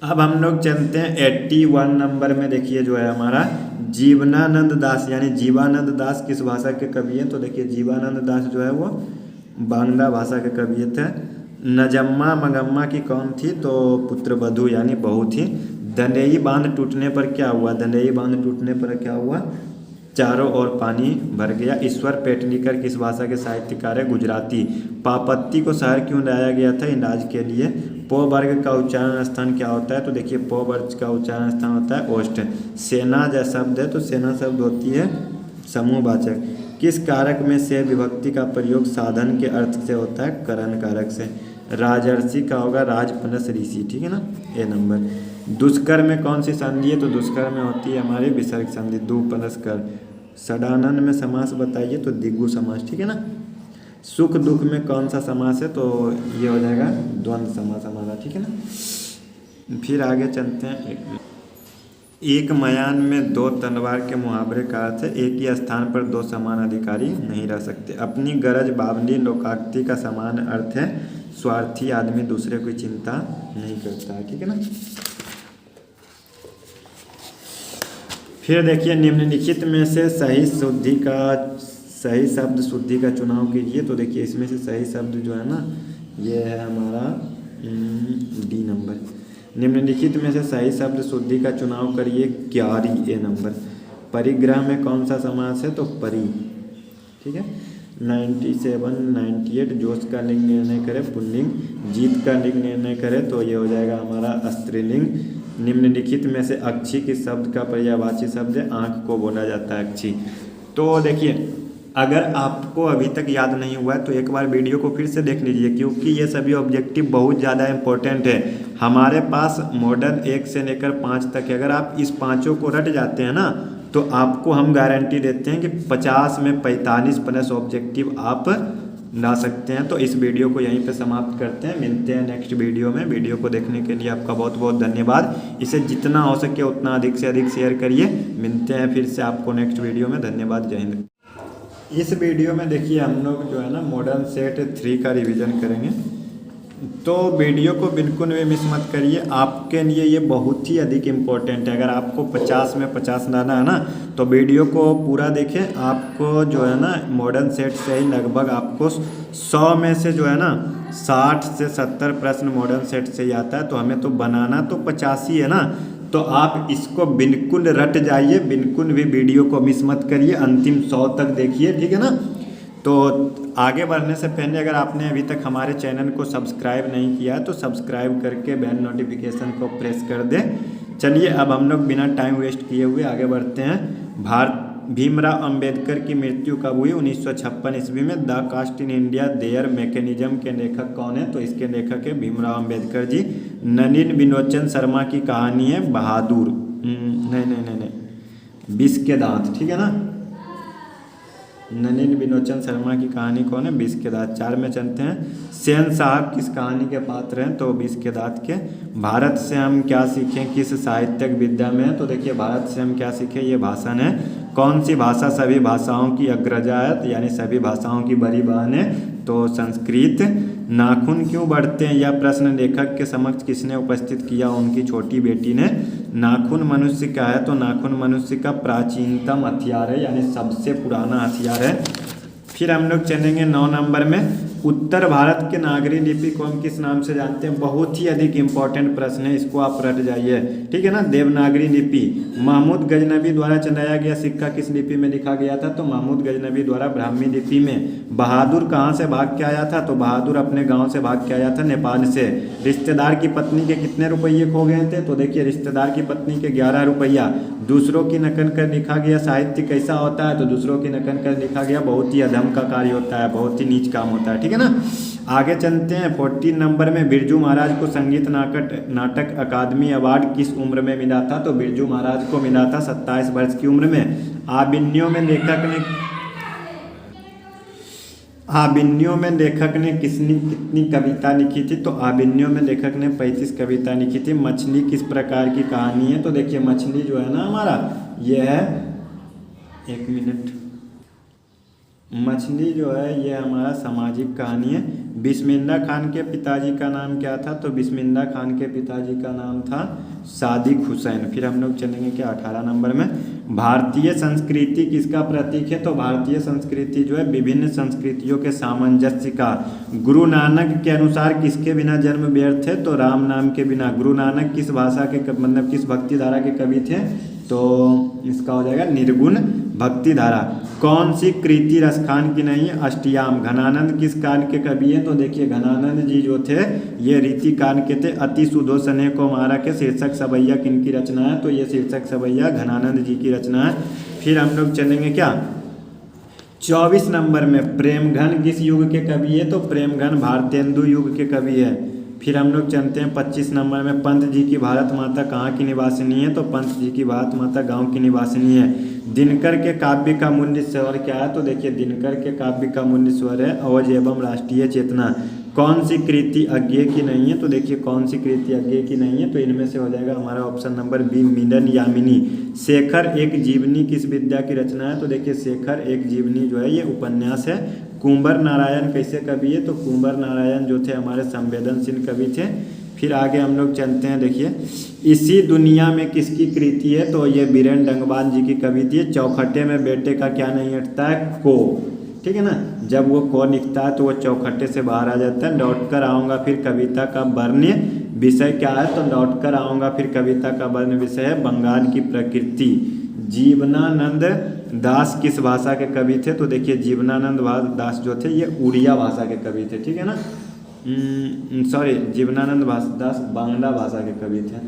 अब हम लोग चलते हैं 81 नंबर में। देखिए जो है हमारा जीवनानंद दास यानी जीवानंद दास किस भाषा के कवि हैं? तो देखिए जीवानंद दास जो है वो बांग्ला भाषा के कवि थे। नजम्मा मगम्मा की कौन थी? तो पुत्रवधू यानी बहू थी। दंडेई बांध टूटने पर क्या हुआ? दंडेई बांध टूटने पर क्या हुआ? चारों ओर पानी भर गया। ईश्वर पेटनीकर किस भाषा के साहित्यकार है? गुजराती। पापत्ती को शहर क्यों लाया गया था? इलाज के लिए। प वर्ग का उच्चारण स्थान क्या होता है? तो देखिए प वर्ग का उच्चारण स्थान होता है ओष्ठ। सेना जैसा शब्द है तो सेना शब्द होती है समूहवाचक। किस कारक में से विभक्ति का प्रयोग साधन के अर्थ से होता है? करण कारक से। राजर्षि का होगा राज प्लस ऋषि। ठीक है ना, ए नंबर। दुष्कर में कौन सी संधि है? तो दुष्कर में होती है हमारी विसर्ग संधि, दु प्लस कर। षडानन में समास बताइए तो दिग्गु समास। ठीक है ना। सुख दुख में कौन सा समास है? तो ये हो जाएगा द्वंद्व समास हमारा। ठीक है ना। फिर आगे चलते हैं। एक मयान में दो तलवार के मुहावरे का अर्थ है एक ही स्थान पर दो समान अधिकारी नहीं रह सकते। अपनी गरज बावली लोकाक्ति का समान अर्थ है स्वार्थी आदमी दूसरे की चिंता नहीं करता है। ठीक है ना। फिर देखिए निम्नलिखित में से सही शब्द शुद्धि का चुनाव कीजिए। तो देखिए इसमें से सही शब्द जो है ना ये है हमारा डी नंबर। निम्नलिखित में से सही शब्द शुद्धि का चुनाव करिए। क्यारी, ए नंबर। परिग्रह में कौन सा समास है? तो परि। ठीक है। 97 98 जोश का लिंग निर्णय करे पुल्लिंग। जीत का लिंग निर्णय करे तो ये हो जाएगा हमारा स्त्रीलिंग। निम्नलिखित में से अक्षी किस शब्द का पर्यायवाची शब्द है? आँख को बोला जाता है अक्षी। तो देखिए अगर आपको अभी तक याद नहीं हुआ है तो एक बार वीडियो को फिर से देख लीजिए क्योंकि ये सभी ऑब्जेक्टिव बहुत ज़्यादा इंपॉर्टेंट है। हमारे पास मॉडल 1 से लेकर 5 तक है। अगर आप इस पाँचों को रट जाते हैं ना तो आपको हम गारंटी देते हैं कि 50 में 45 प्लस ऑब्जेक्टिव आप ला सकते हैं। तो इस वीडियो को यहीं पे समाप्त करते हैं। मिलते हैं नेक्स्ट वीडियो में। वीडियो को देखने के लिए आपका बहुत बहुत धन्यवाद। इसे जितना हो सके उतना अधिक से अधिक शेयर करिए। मिलते हैं फिर से आपको नेक्स्ट वीडियो में। धन्यवाद, जय हिंद। इस वीडियो में देखिए हम लोग जो है ना मॉडर्न सेट 3 का रिवीजन करेंगे। तो वीडियो को बिल्कुल भी मिस मत करिए। आपके लिए ये बहुत ही अधिक इम्पोर्टेंट है। अगर आपको 50 में 50 लाना है ना तो वीडियो को पूरा देखें। आपको जो है ना मॉडर्न सेट से ही लगभग आपको 100 में से जो है ना 60 से 70 प्रश्न मॉडर्न सेट से ही आता है। तो हमें तो बनाना तो 50 ही है ना। तो आप इसको बिल्कुल रट जाइए, बिल्कुल भी वीडियो को मिस मत करिए, अंतिम 100 तक देखिए। ठीक है ना। तो आगे बढ़ने से पहले अगर आपने अभी तक हमारे चैनल को सब्सक्राइब नहीं किया तो सब्सक्राइब करके बेल नोटिफिकेशन को प्रेस कर दें। चलिए अब हम लोग बिना टाइम वेस्ट किए हुए आगे बढ़ते हैं। भीमराव अंबेडकर की मृत्यु कब हुई? 1956 ईस्वी में। The caste in India their mechanism के लेखक कौन है? तो इसके लेखक है भीमराव अंबेडकर जी। नलिन विलोचन शर्मा की कहानी है बहादुर। नहीं, विष के दांत। ठीक है ना। नलिन विलोचन शर्मा की कहानी कौन है? विष के दांत। 4 में चलते हैं, सेन साहब किस कहानी के पात्र हैं? तो विष के दांत के। भारत से हम क्या सीखें किस साहित्यिक विद्या में है? तो देखिए भारत से हम क्या सीखें, ये भाषण है। कौन सी भाषा सभी भाषाओं की अग्रजा है, यानी सभी भाषाओं की बड़ी बहन है? तो संस्कृत। नाखून क्यों बढ़ते हैं, यह प्रश्न लेखक के समक्ष किसने उपस्थित किया? उनकी छोटी बेटी ने। नाखून मनुष्य का है? तो नाखून मनुष्य का प्राचीनतम हथियार है, यानी सबसे पुराना हथियार है। फिर हम लोग चलेंगे 9 नंबर में, उत्तर भारत के नागरी लिपि को हम किस नाम से जानते हैं? बहुत ही अधिक इंपॉर्टेंट प्रश्न है, इसको आप रट जाइए, ठीक है ना। देवनागरी लिपि। महमूद गजनबी द्वारा चलाया गया सिक्का किस लिपि में लिखा गया था? तो महमूद गजनबी द्वारा ब्राह्मी लिपि में। बहादुर कहाँ से भाग के आया था? तो बहादुर अपने गाँव से भाग के आया था, नेपाल से। रिश्तेदार की पत्नी के कितने रुपये खो गए थे? तो देखिए रिश्तेदार की पत्नी के 11 रुपया। दूसरों की नकल कर लिखा गया साहित्य कैसा होता है? तो दूसरों की नकल कर लिखा गया बहुत ही अधम का कार्य होता है, बहुत ही नीच काम होता है, ठीक है ना। आगे चलते हैं 14 नंबर में, बिरजू महाराज को संगीत नाटक अकादमी अवार्ड किस उम्र में मिला था? तो बिरजू महाराज को मिला था 27 वर्ष की उम्र में। आबिन्यों में लेखक ने कितनी कविता लिखी थी? तो आबिन्यों में लेखक ने 35 कविता लिखी थी। मछली किस प्रकार की कहानी है? तो देखिए मछली जो है ना हमारा, यह है, एक मिनट, मछली जो है ये हमारा सामाजिक कहानी है। बिस्मिल्लाह खान के पिताजी का नाम क्या था? तो बिस्मिल्लाह खान के पिताजी का नाम था सादिक हुसैन। फिर हम लोग चलेंगे क्या 18 नंबर में, भारतीय संस्कृति किसका प्रतीक है? तो भारतीय संस्कृति जो है विभिन्न संस्कृतियों के सामंजस्य का। गुरु नानक के अनुसार किसके बिना जन्म व्यर्थ है? तो राम नाम के बिना। गुरु नानक किस भाषा के मतलब किस भक्ति धारा के कवि थे? तो इसका हो जाएगा निर्गुण भक्ति धारा। कौन सी कृति रसखान की नहीं है? अष्टयाम। घनानंद किस काल के कवि हैं? तो देखिए घनानंद जी जो थे ये रीति काल के थे। अति सुधो स्नेह को मारा के शीर्षक सवैया किनकी रचना है? तो ये शीर्षक सवैया घनानंद जी की रचना है। फिर हम लोग चलेंगे क्या 24 नंबर में, प्रेमघन किस युग के कवि है? तो प्रेमघन भारतेंदु युग के कवि है। फिर हम लोग चलते हैं 25 नंबर में, पंत जी की भारत माता कहाँ की निवासिनी है? तो पंत जी की भारत माता गांव की निवासिनी है। दिनकर के काव्य का मूल्य स्वर क्या है? तो देखिए दिनकर के काव्य का मूल्य स्वर है अवज एवं राष्ट्रीय चेतना। कौन सी कृति अज्ञेय की नहीं है? तो देखिए कौन सी कृति अज्ञेय की नहीं है? तो इनमें से हो जाएगा हमारा ऑप्शन नंबर बी, मिलन यामिनी। शेखर एक जीवनी किस विद्या की रचना है? तो देखिए शेखर एक जीवनी जो है ये उपन्यास है। कुंवर नारायण कैसे कवि है? तो कुंवर नारायण जो थे हमारे संवेदनशील कवि थे। फिर आगे हम लोग चलते हैं, देखिए इसी दुनिया में किसकी कृति है? तो ये बीरेन डंगवाल जी की कविता है। चौखटे में बेटे का क्या नहीं हटता है? को, ठीक है ना। जब वो को लिखता है तो वो चौखटे से बाहर आ जाता है। लौट कर आऊँगा फिर कविता का वर्ण विषय क्या है? तो लौट कर आऊँगा फिर कविता का वर्ण विषय है बंगाल की प्रकृति। जीवनानंद दास किस भाषा के कवि थे? तो देखिए जीवनानंद दास जो थे ये उड़िया भाषा के कवि थे, ठीक है ना। सॉरी, जीवनानंद दास बांग्ला भाषा के कवि थे।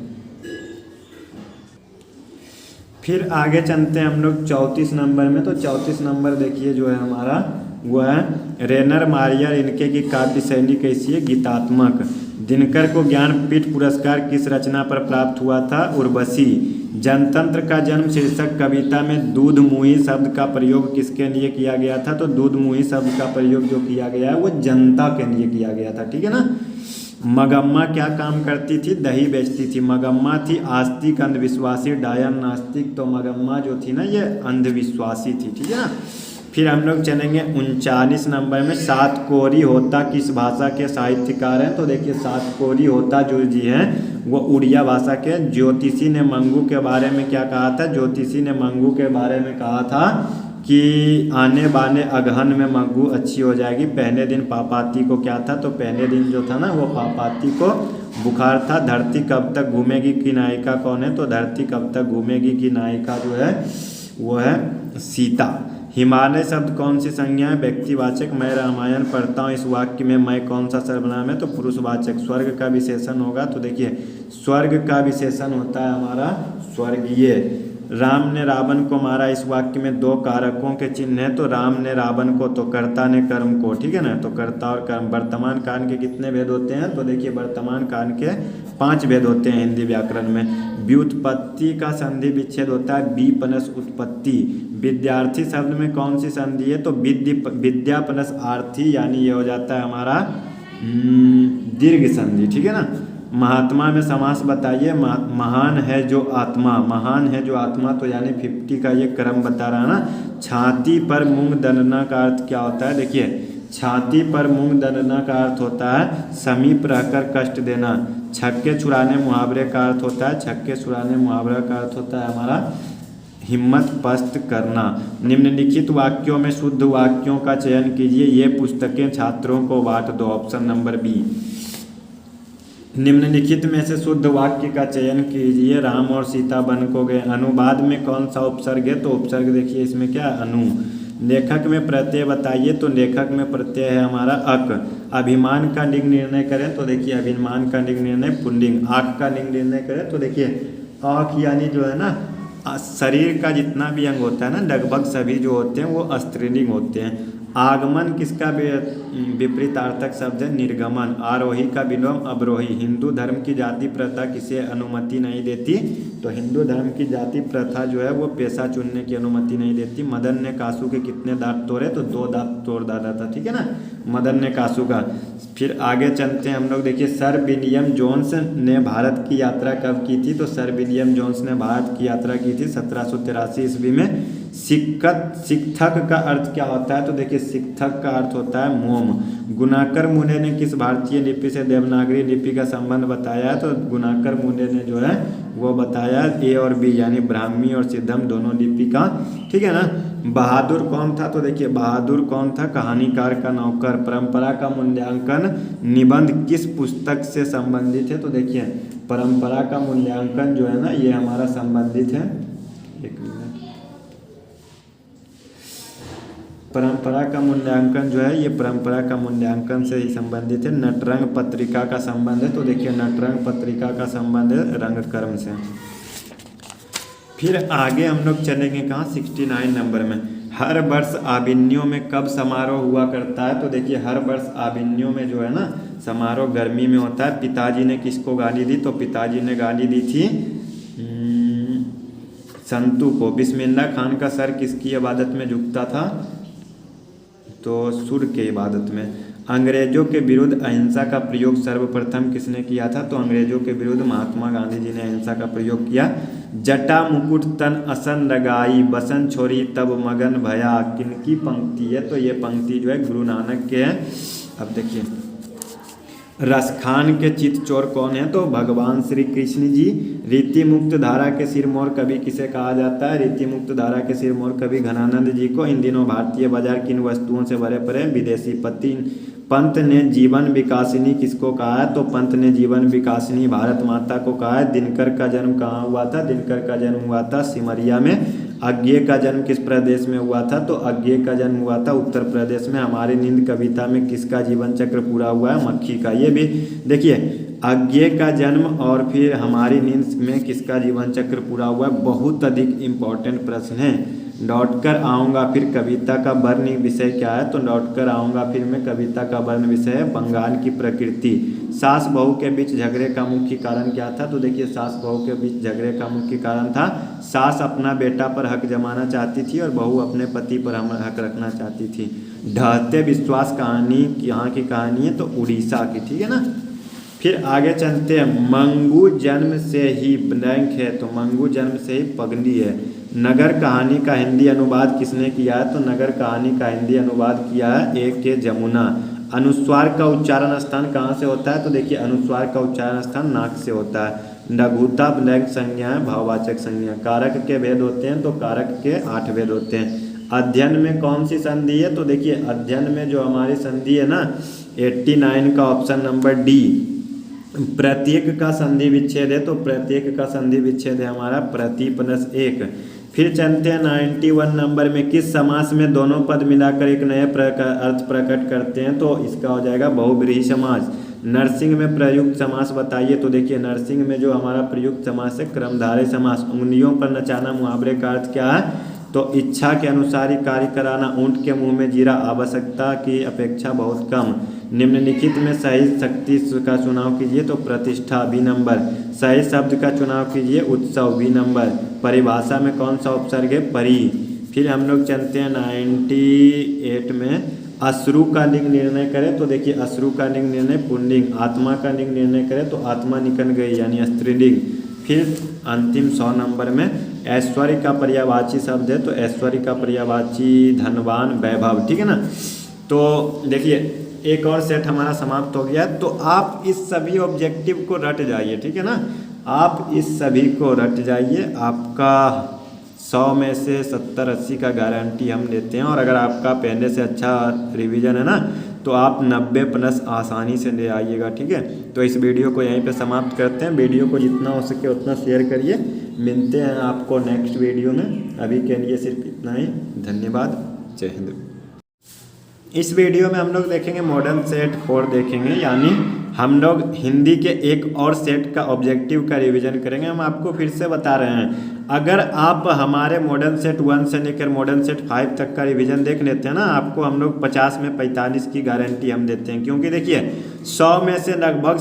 फिर आगे चलते हैं हम लोग 34 नंबर में। तो 34 नंबर देखिए जो है हमारा वो है रेनर मारियर, इनके की काव्य शैली कैसी है? गीतात्मक। दिनकर को ज्ञानपीठ पुरस्कार किस रचना पर प्राप्त हुआ था? उर्वशी। जनतंत्र का जन्म शीर्षक कविता में दूध मुही शब्द का प्रयोग किसके लिए किया गया था? तो दूध मुही शब्द का प्रयोग जो किया गया है वो जनता के लिए किया गया था, ठीक है ना। मगम्मा क्या काम करती थी? दही बेचती थी। मगम्मा थी आस्तिक अंधविश्वासी, डायन नास्तिक। तो मगम्मा जो थी ना ये अंधविश्वासी थी, ठीक है ना। फिर हम लोग चलेंगे 39 नंबर में, सातकोरी होता किस भाषा के साहित्यकार हैं? तो देखिए सातकोरी होता जो जी हैं वो उड़िया भाषा के। ज्योतिषी ने मंगू के बारे में क्या कहा था? ज्योतिषी ने मंगू के बारे में कहा था कि आने बाने अगहन में मंगू अच्छी हो जाएगी। पहले दिन पापाती को क्या था? तो पहले दिन जो था ना वो पापाती को बुखार था। धरती कब तक घूमेगी की नायिका कौन है? तो धरती कब तक घूमेगी की नायिका जो है वो है सीता। हिमालय शब्द कौन सी संज्ञा है? व्यक्तिवाचक। मैं रामायण पढ़ता हूँ, इस वाक्य में मैं कौन सा सर्वनाम है? तो पुरुषवाचक। स्वर्ग का विशेषण होगा, तो देखिए स्वर्ग का विशेषण होता है हमारा स्वर्गीय। राम ने रावण को मारा, इस वाक्य में 2 कारकों के चिन्ह हैं। तो राम ने रावण को, तो कर्ता ने कर्म को, ठीक है ना। तो कर्ता और कर्म। वर्तमान काल के कितने भेद होते हैं? तो देखिए वर्तमान काल के 5 भेद होते हैं हिंदी व्याकरण में। व्युत्पत्ति का संधि विच्छेद होता है बी प्लस उत्पत्ति। विद्यार्थी शब्द में कौन सी संधि है? तो विद्या प्लस आर्थी, यानी ये हो जाता है हमारा दीर्घ संधि। ठीक है ना। महात्मा में समास बताइए। महान है जो आत्मा, महान है जो आत्मा, तो यानी 50 का ये क्रम बता रहा है ना। छाती पर मूंग दलना का अर्थ क्या होता है? देखिए, छाती पर मूंग दलना का अर्थ होता है समीप रहकर कष्ट देना। छक्के छुड़ाने मुहावरे का अर्थ होता है, छक्के छुड़ाने मुहावरा का अर्थ होता है हमारा हिम्मत पस्त करना। निम्नलिखित वाक्यों में शुद्ध वाक्यों का चयन कीजिए। ये पुस्तकें छात्रों को बांट दो। Option number B. निम्नलिखित में से शुद्ध वाक्य का चयन कीजिए। राम और सीता वन को गए। अनुवाद में कौन सा उपसर्ग है? तो उपसर्ग देखिए इसमें क्या है? अनु। लेखक में प्रत्यय बताइए। तो लेखक में प्रत्यय है हमारा अक। अभिमान का लिंग निर्णय करें। तो देखिए अभिमान का लिंग निर्णय पुल्लिंग। आँख का लिंग निर्णय करें तो देखिए आँख यानी जो है ना शरीर का जितना भी अंग होता है ना, लगभग सभी जो होते हैं वो स्त्रीलिंग होते हैं। आगमन किसका विपरीतार्थक शब्द है? निर्गमन। आरोही का विलोम अवरोही। हिंदू धर्म की जाति प्रथा किसे अनुमति नहीं देती? तो हिंदू धर्म की जाति प्रथा जो है वो पेशा चुनने की अनुमति नहीं देती। मदन ने कासू के कितने दांत तोड़े? तो 2 दांत तोड़ डाला था। ठीक है ना, मदन ने कासू का। फिर आगे चलते हैं हम लोग। देखिए सर विलियम जोन्स ने भारत की यात्रा कब की थी? तो सर विलियम जोन्स ने भारत की यात्रा की थी 1783 ईस्वी में। शिक्षक का अर्थ क्या होता है? तो देखिए शिक्षक का अर्थ होता है मोम। गुणाकर मुने ने किस भारतीय लिपि से देवनागरी लिपि का संबंध बताया है? तो गुणाकर मुने ने जो है वो बताया ए और बी, यानी ब्राह्मी और सिद्धम दोनों लिपि का। ठीक है ना। बहादुर कौन था? तो देखिए बहादुर कौन था? कहानीकार का नौकर। परंपरा का मूल्यांकन निबंध किस पुस्तक से संबंधित है? तो देखिए परंपरा का मूल्यांकन जो है ना ये हमारा संबंधित है, एक मिनट, परंपरा का मूल्यांकन जो है ये परंपरा का मूल्यांकन से ही संबंधित है। नटरंग पत्रिका का संबंध है। तो देखिए नटरंग पत्रिका का संबंध है रंगकर्म से। फिर आगे हम लोग चलेंगे कहाँ? 69 नंबर में। हर वर्ष आबिन्यों में कब समारोह हुआ करता है? तो देखिए हर वर्ष आबिन्यों में जो है ना समारोह गर्मी में होता है। पिताजी ने किसको गाली दी? तो पिताजी ने गाली दी थी संतू को। बिस्मिल्लाह खान का सर किसकी इबादत में झुकता था? तो सूर्य के इबादत में। अंग्रेजों के विरुद्ध अहिंसा का प्रयोग सर्वप्रथम किसने किया था? तो अंग्रेजों के विरुद्ध महात्मा गांधी जी ने अहिंसा का प्रयोग किया। जटा मुकुट तन असन लगाई, बसन छोड़ी तब मगन भया, किनकी पंक्ति है? तो ये पंक्ति जो है गुरु नानक के है। अब देखिए रसखान के चित चोर कौन है? तो भगवान श्री कृष्ण जी। रीति मुक्त धारा के सिरमौर कवि किसे कहा जाता है? रीति मुक्त धारा के सिरमौर कवि घनानंद जी को। इन दिनों भारतीय बाजार किन वस्तुओं से भरे पड़े? विदेशी पत्ती। पंत ने जीवन विकासिनी किसको कहा है? तो पंत ने जीवन विकासिनी भारत माता को कहा है। दिनकर का जन्म कहाँ हुआ था? दिनकर का जन्म हुआ था सिमरिया में। अज्ञेय का जन्म किस प्रदेश में हुआ था? तो अज्ञेय का जन्म हुआ था उत्तर प्रदेश में। हमारी नींद कविता में किसका जीवन चक्र पूरा हुआ है? मक्खी का। ये भी देखिए अज्ञेय का जन्म और फिर हमारी नींद में किसका जीवन चक्र पूरा हुआ है? बहुत अधिक इम्पोर्टेंट प्रश्न है। लौट कर आऊँगा फिर कविता का वर्ण विषय क्या है? तो लौट कर आऊँगा फिर में कविता का वर्ण विषय है बंगाल की प्रकृति। सास बहू के बीच झगड़े का मुख्य कारण क्या था? तो देखिए सास बहू के बीच झगड़े का मुख्य कारण था सास अपना बेटा पर हक जमाना चाहती थी और बहू अपने पति पर हक रखना चाहती थी। ढहते विश्वास कहानी यहाँ की कहानी है, तो उड़ीसा की। ठीक है ना। फिर आगे चलते हैं। मंगू जन्म से ही ब्लैंक है, तो मंगू जन्म से ही पगली है। नगर कहानी का हिंदी अनुवाद किसने किया है? तो नगर कहानी का हिंदी अनुवाद किया है ए के जमुना। अनुस्वार का उच्चारण स्थान कहाँ से होता है? तो देखिए अनुस्वार का उच्चारण स्थान नाक से होता है। लघुता ब्लैंक संज्ञा है, भाववाचक संज्ञा। कारक के भेद होते हैं, तो कारक के 8 भेद होते हैं। अध्ययन में कौन सी संधि है? तो देखिए अध्ययन में जो हमारी संधि है ना 89 का ऑप्शन नंबर डी। प्रत्येक का संधि विच्छेद है, तो प्रत्येक का संधि विच्छेद है हमारा प्रति प्लस एक। फिर चलते हैं 91 नंबर में। किस समास में दोनों पद मिलाकर एक नए अर्थ प्रकट करते हैं? तो इसका हो जाएगा बहुव्रीहि समास। नरसिंह में प्रयुक्त समास बताइए। तो देखिए नरसिंह में जो हमारा प्रयुक्त समास है क्रमधारय समास। उंगलियों पर नचाना मुहावरे का अर्थ क्या है? तो इच्छा के अनुसार ही कार्य कराना। ऊंट के मुंह में जीरा आवश्यकता की अपेक्षा बहुत कम। निम्नलिखित में सही शक्ति का चुनाव कीजिए। तो प्रतिष्ठा बी नंबर। सही शब्द का चुनाव कीजिए। उत्सव बी नंबर। परिभाषा में कौन सा उपसर्ग है? परि। फिर हम लोग चलते हैं 98 में अश्रु का लिंग निर्णय करें तो देखिए अश्रु का लिंग निर्णय पुल्लिंग, आत्मा का लिंग निर्णय करें तो आत्मा निकल गई यानी स्त्रीलिंग। फिर अंतिम 100 नंबर में ऐश्वर्य का पर्यायवाची शब्द है तो ऐश्वर्य का पर्यायवाची धनवान, वैभव, ठीक है ना। तो देखिए एक और सेट हमारा समाप्त हो गया। तो आप इस सभी ऑब्जेक्टिव को रट जाइए, ठीक है ना, आप इस सभी को रट जाइए। आपका 100 में से 70-80 का गारंटी हम देते हैं। और अगर आपका पहले से अच्छा रिवीजन है ना तो आप 90+ आसानी से ले आइएगा, ठीक है। तो इस वीडियो को यहीं पे समाप्त करते हैं। वीडियो को जितना हो सके उतना शेयर करिए। मिलते हैं आपको नेक्स्ट वीडियो में। अभी के लिए सिर्फ इतना ही। धन्यवाद। जय हिंद। इस वीडियो में हम लोग देखेंगे मॉडर्न सेट 4 देखेंगे, यानी हम लोग हिंदी के एक और सेट का ऑब्जेक्टिव का रिवीजन करेंगे। हम आपको फिर से बता रहे हैं, अगर आप हमारे मॉडर्न सेट 1 से लेकर मॉडर्न सेट 5 तक का रिवीजन देख लेते हैं ना, आपको हम लोग 50 में 45 की गारंटी हम देते हैं। क्योंकि देखिए 100 में से लगभग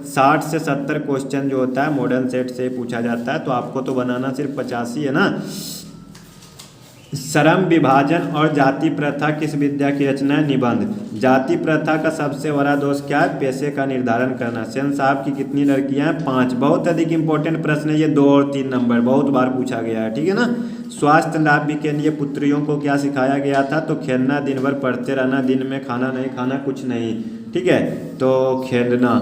60 से 70 क्वेश्चन जो होता है मॉडर्न सेट से पूछा जाता है, तो आपको तो बनाना सिर्फ 85 है ना। श्रम विभाजन और जाति प्रथा किस विद्या की रचना है? निबंध। जाति प्रथा का सबसे बड़ा दोष क्या है? पेशे का निर्धारण करना। सेन साहब की कितनी लड़कियां हैं? 5। बहुत अधिक इंपॉर्टेंट प्रश्न है ये, 2 और 3 नंबर बहुत बार पूछा गया है, ठीक है ना। स्वास्थ्य लाभ के लिए पुत्रियों को क्या सिखाया गया था? तो खेलना, दिन भर पढ़ते रहना, दिन में खाना नहीं खाना, कुछ नहीं, ठीक है, तो खेलना।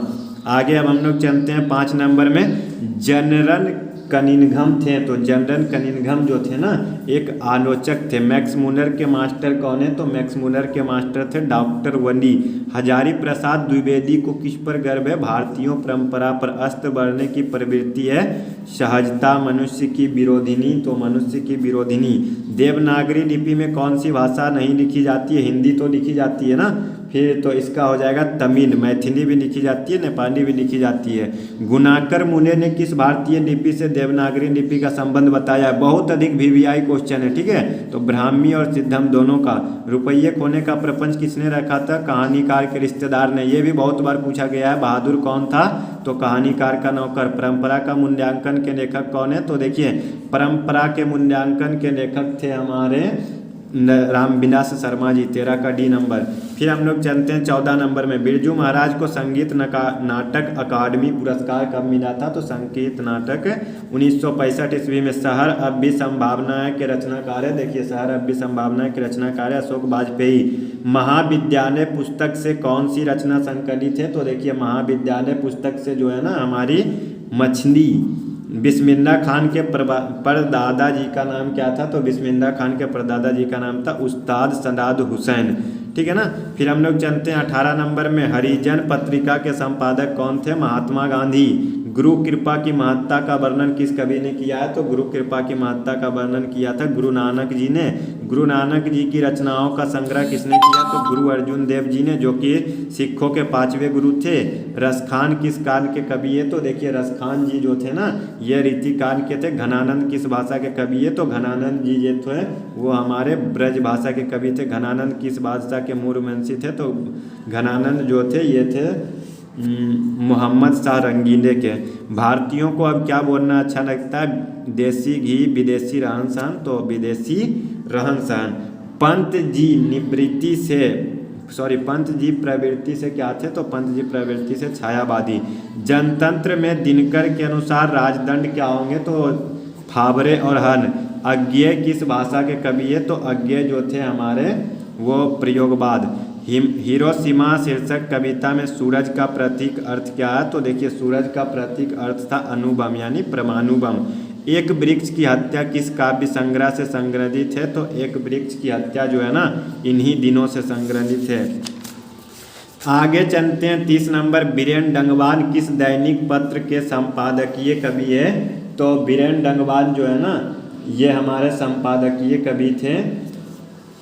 आगे अब हम लोग चलते हैं 5 नंबर में। जनरल कनिंघम थे, तो जनरल कनिंघम जो थे ना एक आलोचक थे। मैक्स मूलर के मास्टर कौन है? तो मैक्स मूलर के मास्टर थे डॉक्टर वली। हजारी प्रसाद द्विवेदी को किस पर गर्व है? भारतीयों परंपरा पर। अस्त्र बढ़ने की प्रवृत्ति है सहजता, मनुष्य की विरोधिनी, तो मनुष्य की विरोधिनी। देवनागरी लिपि में कौन सी भाषा नहीं लिखी जाती है? हिंदी तो लिखी जाती है ना, फिर तो इसका हो जाएगा तमिल। मैथिली भी लिखी जाती है, नेपाली भी लिखी जाती है। गुणाकर मुने ने किस भारतीय लिपि से देवनागरी लिपि का संबंध बताया है? बहुत अधिक VVI क्वेश्चन है, ठीक है, तो ब्राह्मी और सिद्धम दोनों का। रुपये खोने का प्रपंच किसने रखा था? कहानीकार के रिश्तेदार ने। ये भी बहुत बार पूछा गया है। बहादुर कौन था? तो कहानीकार का नौकर। परंपरा का मूल्यांकन के लेखक कौन है? तो देखिए परंपरा के मूल्यांकन के लेखक थे हमारे रामविलास शर्मा जी। 13 का D नंबर। फिर हम लोग चलते हैं 14 नंबर में। बिरजू महाराज को संगीत नाटक अकादमी पुरस्कार कब मिला था? तो संगीत नाटक 1965 ईस्वी में। शहर अब भी संभावनाएं के रचनाकार है। देखिए शहर अब भी संभावनाएं के रचनाकार है अशोक वाजपेयी। महाविद्यालय पुस्तक से कौन सी रचना संकलित है? तो देखिए महाविद्यालय पुस्तक से जो है ना हमारी मछली। बिस्मिल्लाह खान के परदादा जी का नाम क्या था? तो बिस्मिल्लाह खान के परदादा जी का नाम था उस्ताद सदाद हुसैन, ठीक है ना। फिर हम लोग चलते हैं 18 नंबर में। हरिजन पत्रिका के संपादक कौन थे? महात्मा गांधी। गुरु कृपा की महत्ता का वर्णन किस कवि ने किया है? तो गुरु कृपा की महत्ता का वर्णन किया था गुरु नानक जी ने। गुरु नानक जी की रचनाओं का संग्रह किसने किया? तो गुरु अर्जुन देव जी ने, जो कि सिखों के 5वें गुरु थे। रसखान किस काल के कवि है? तो देखिए रसखान जी जो थे ना ये रीति काल के थे। घनानंद किस भाषा के कवि है? तो घनानंद जी जो थे वो हमारे ब्रज भाषा के कवि थे। घनानंद किस भाषा के मूलवंशी थे? तो घनानंद जो थे ये थे मोहम्मद शाह रंगीले के। भारतीयों को अब क्या बोलना अच्छा लगता है? देसी घी, विदेशी रहन सहन, तो विदेशी रहन सहन। पंत जी प्रवृत्ति से क्या थे? तो पंत जी प्रवृत्ति से छायावादी। जनतंत्र में दिनकर के अनुसार राजदंड क्या होंगे? तो फावरे और हन। अज्ञेय किस भाषा के कवि है? तो अज्ञेय जो थे हमारे वो प्रयोगवाद। हिरोशिमा शीर्षक कविता में सूरज का प्रतीक अर्थ क्या है? तो देखिए सूरज का प्रतीक अर्थ था अणुबम यानी परमाणु बम। एक वृक्ष की हत्या किस काव्य संग्रह से संग्रहित है? तो एक वृक्ष की हत्या जो है ना इन्हीं दिनों से संग्रहित है। आगे चलते हैं 30 नंबर। बीरेन डंगवाल किस दैनिक पत्र के संपादकीय कवि है? तो बीरेन डंगवाल जो है ना ये हमारे संपादकीय कवि थे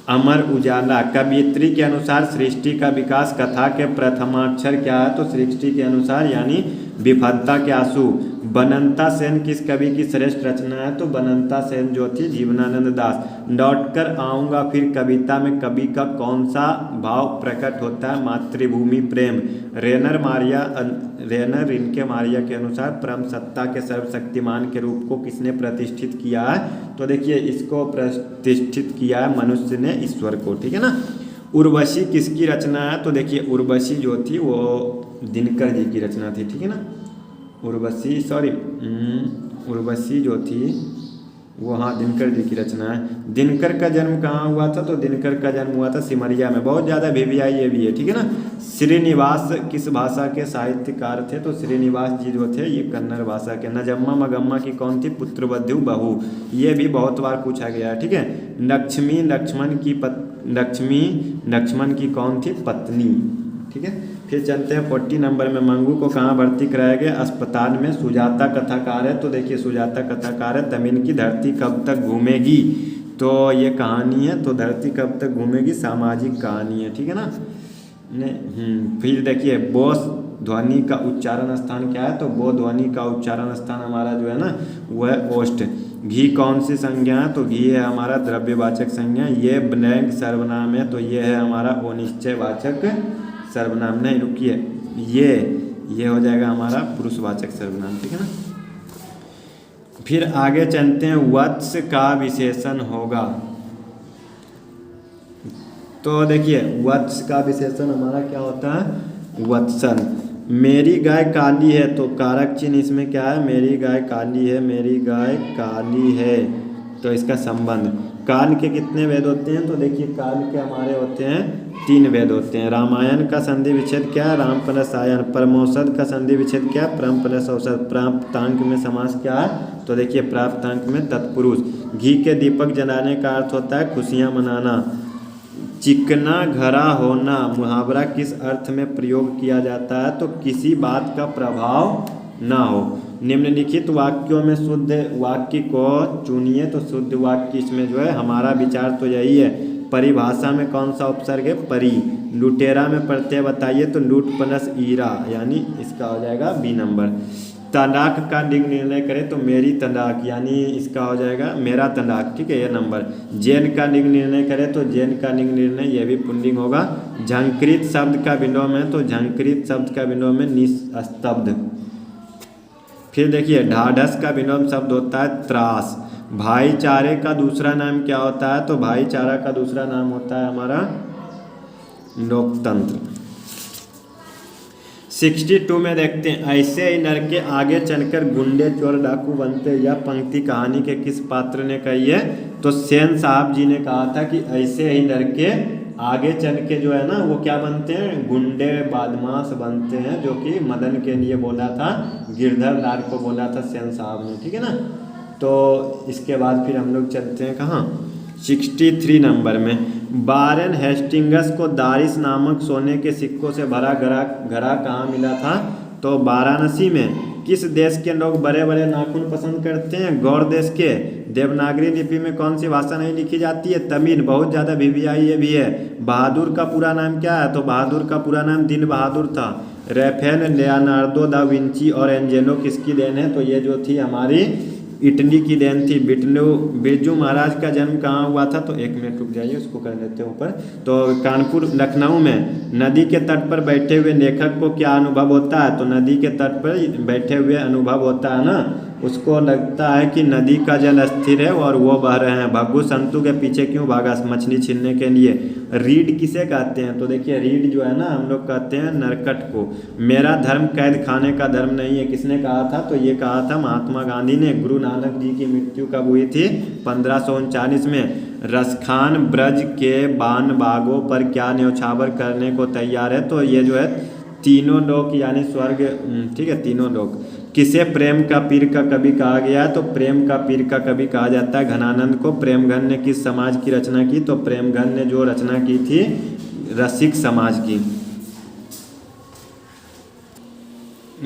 अमर उजाला। कवियत्री के अनुसार सृष्टि का विकास कथा के प्रथमाक्षर क्या है? तो सृष्टि के अनुसार यानी विफलता के आंसू। बनंता सेन किस कवि की श्रेष्ठ रचना है? तो बनंता सेन जो थी जीवनानंद दास। लौट कर आऊँगा फिर कविता में कवि का कौन सा भाव प्रकट होता है? मातृभूमि प्रेम। रेनर इनके मारिया के अनुसार परम सत्ता के सर्वशक्तिमान के रूप को किसने प्रतिष्ठित किया है? तो देखिए इसको प्रतिष्ठित किया है मनुष्य ने ईश्वर को, ठीक है ना। उर्वशी किसकी रचना है? तो देखिए उर्वशी जो थी वो दिनकर जी की रचना थी, ठीक है ना। उर्वशी जो थी वो हाँ दिनकर जी की रचना है। दिनकर का जन्म कहाँ हुआ था? तो दिनकर का जन्म हुआ था सिमरिया में। बहुत ज़्यादा वीवीआई ये भी है, ठीक है ना। श्रीनिवास किस भाषा के साहित्यकार थे? तो श्रीनिवास जी जो थे ये कन्नड़ भाषा के। नजम्मा मगम्मा की कौन थी? पुत्रवधू बहू। ये भी बहुत बार पूछा गया है, ठीक है। लक्ष्मी लक्ष्मण की कौन थी? पत्नी, ठीक है। फिर चलते हैं 40 नंबर में। मंगू को कहाँ भर्ती कराया गया? अस्पताल में। सुजाता कथाकार है, तो देखिए सुजाता कथाकार है। तमिन की धरती कब तक घूमेगी? तो ये कहानी है, तो धरती कब तक घूमेगी सामाजिक कहानी है, ठीक है ना। फिर देखिए बो ध्वनि का उच्चारण स्थान क्या है? तो बो ध्वनि का उच्चारण स्थान हमारा जो है ना वो है ओष्ठ। घी कौन सी संज्ञा है? तो घी है हमारा द्रव्यवाचक संज्ञा। ये ब्लैंक सर्वनाम है, तो ये है हमारा अनिश्चयवाचक सर्वनाम। नहीं रुकिए, ये हो जाएगा हमारा पुरुषवाचक सर्वनाम, ठीक है ना। फिर आगे चलते हैं, वत्स का विशेषण होगा। तो देखिए वत्स का विशेषण हमारा क्या होता है? वत्सल। मेरी गाय काली है, तो कारक चिन्ह इसमें क्या है? मेरी गाय काली है, मेरी गाय काली है, तो इसका संबंध। काल के कितने वेद होते हैं? तो देखिए काल के हमारे होते हैं 3 वेद होते हैं। रामायण का संधि विच्छेद क्या है? Ram plus ion. परमौषध का संधि विच्छेद क्या है? परम प्लस औषध। प्राप्तांक में समास क्या है? तो देखिए प्राप्तांक में तत्पुरुष। घी के दीपक जलाने का अर्थ होता है खुशियाँ मनाना। चिकना घरा होना मुहावरा किस अर्थ में प्रयोग किया जाता है? तो किसी बात का प्रभाव ना हो। निम्नलिखित वाक्यों में शुद्ध वाक्य को चुनिए, तो शुद्ध वाक्य इसमें जो है हमारा विचार तो यही है। परिभाषा में कौन सा उपसर्ग है? परी। लुटेरा में प्रत्यय बताइए, तो लूट प्लस ईरा, यानी इसका हो जाएगा बी नंबर। तलाक का लिंग निर्णय करें, तो मेरी तलाक, यानी इसका हो जाएगा मेरा तलाक, ठीक है, ये नंबर। जैन का लिंग निर्णय करें, तो जैन का लिंग निर्णय ये भी पुल्लिंग होगा। झंकृत शब्द का विलोम है, तो झंकृत शब्द का विलोम है निस्तब्ध। फिर देखिए ढाढ़स का विलोम शब्द होता है त्रास। भाईचारे का दूसरा नाम क्या होता है? तो भाईचारा का दूसरा नाम होता है हमारा लोकतंत्र। 62 में देखते हैं, ऐसे ही लड़के आगे चलकर गुंडे चोर डाकू बनते। यह पंक्ति कहानी के किस पात्र ने कही है? तो सेन साहब जी ने कहा था कि ऐसे ही लड़के आगे चल के जो है ना वो क्या बनते हैं? गुंडे बदमाश बनते हैं, जो कि मदन के लिए बोला था, गिरधर लाल को बोला था सेन साहब ने, ठीक है ना। तो इसके बाद फिर हम लोग चलते हैं कहाँ? 63 नंबर में। वारेन हेस्टिंग्स को दारिस नामक सोने के सिक्कों से भरा घड़ा कहाँ मिला था? तो वाराणसी में। किस देश के लोग बड़े बड़े नाखून पसंद करते हैं? गौड़ देश के। देवनागरी लिपि में कौन सी भाषा नहीं लिखी जाती है? तमिल। बहुत ज़्यादा वीवीआई ये भी है। बहादुर का पूरा नाम क्या है? तो बहादुर का पूरा नाम दिन बहादुर था। राफेल, लियोनार्दो दा विंची और एंजेलो किसकी देन है? तो ये जो थी हमारी इटली की देन थी। बिरजू महाराज का जन्म कहाँ हुआ था? तो 1 मिनट रुक जाइए, उसको कर लेते हैं ऊपर। तो कानपुर लखनऊ में। नदी के तट पर बैठे हुए लेखक को क्या अनुभव होता है? तो नदी के तट पर बैठे हुए अनुभव होता है ना, उसको लगता है कि नदी का जल अस्थिर है और वो बह रहे हैं। भग्गू संतू के पीछे क्यों भागा? मछली छीनने के लिए। रीढ़ किसे कहते हैं? तो देखिए रीढ़ जो है ना हम लोग कहते हैं नरकट को। मेरा धर्म कैद खाने का धर्म नहीं है, किसने कहा था? तो ये कहा था महात्मा गांधी ने। गुरु नानक जी की मृत्यु कब हुई थी? 1539 में। रसखान ब्रज के बान बागों पर क्या न्यौछावर करने को तैयार है? तो ये जो है तीनों लोक यानी स्वर्ग, ठीक है, तीनों लोक। किसे प्रेम का पीर का कवि कहा गया है? तो प्रेम का पीर का कवि कहा जाता है घनानंद को। प्रेमघन ने किस समाज की रचना की? तो प्रेमघन ने जो रचना की थी रसिक समाज की।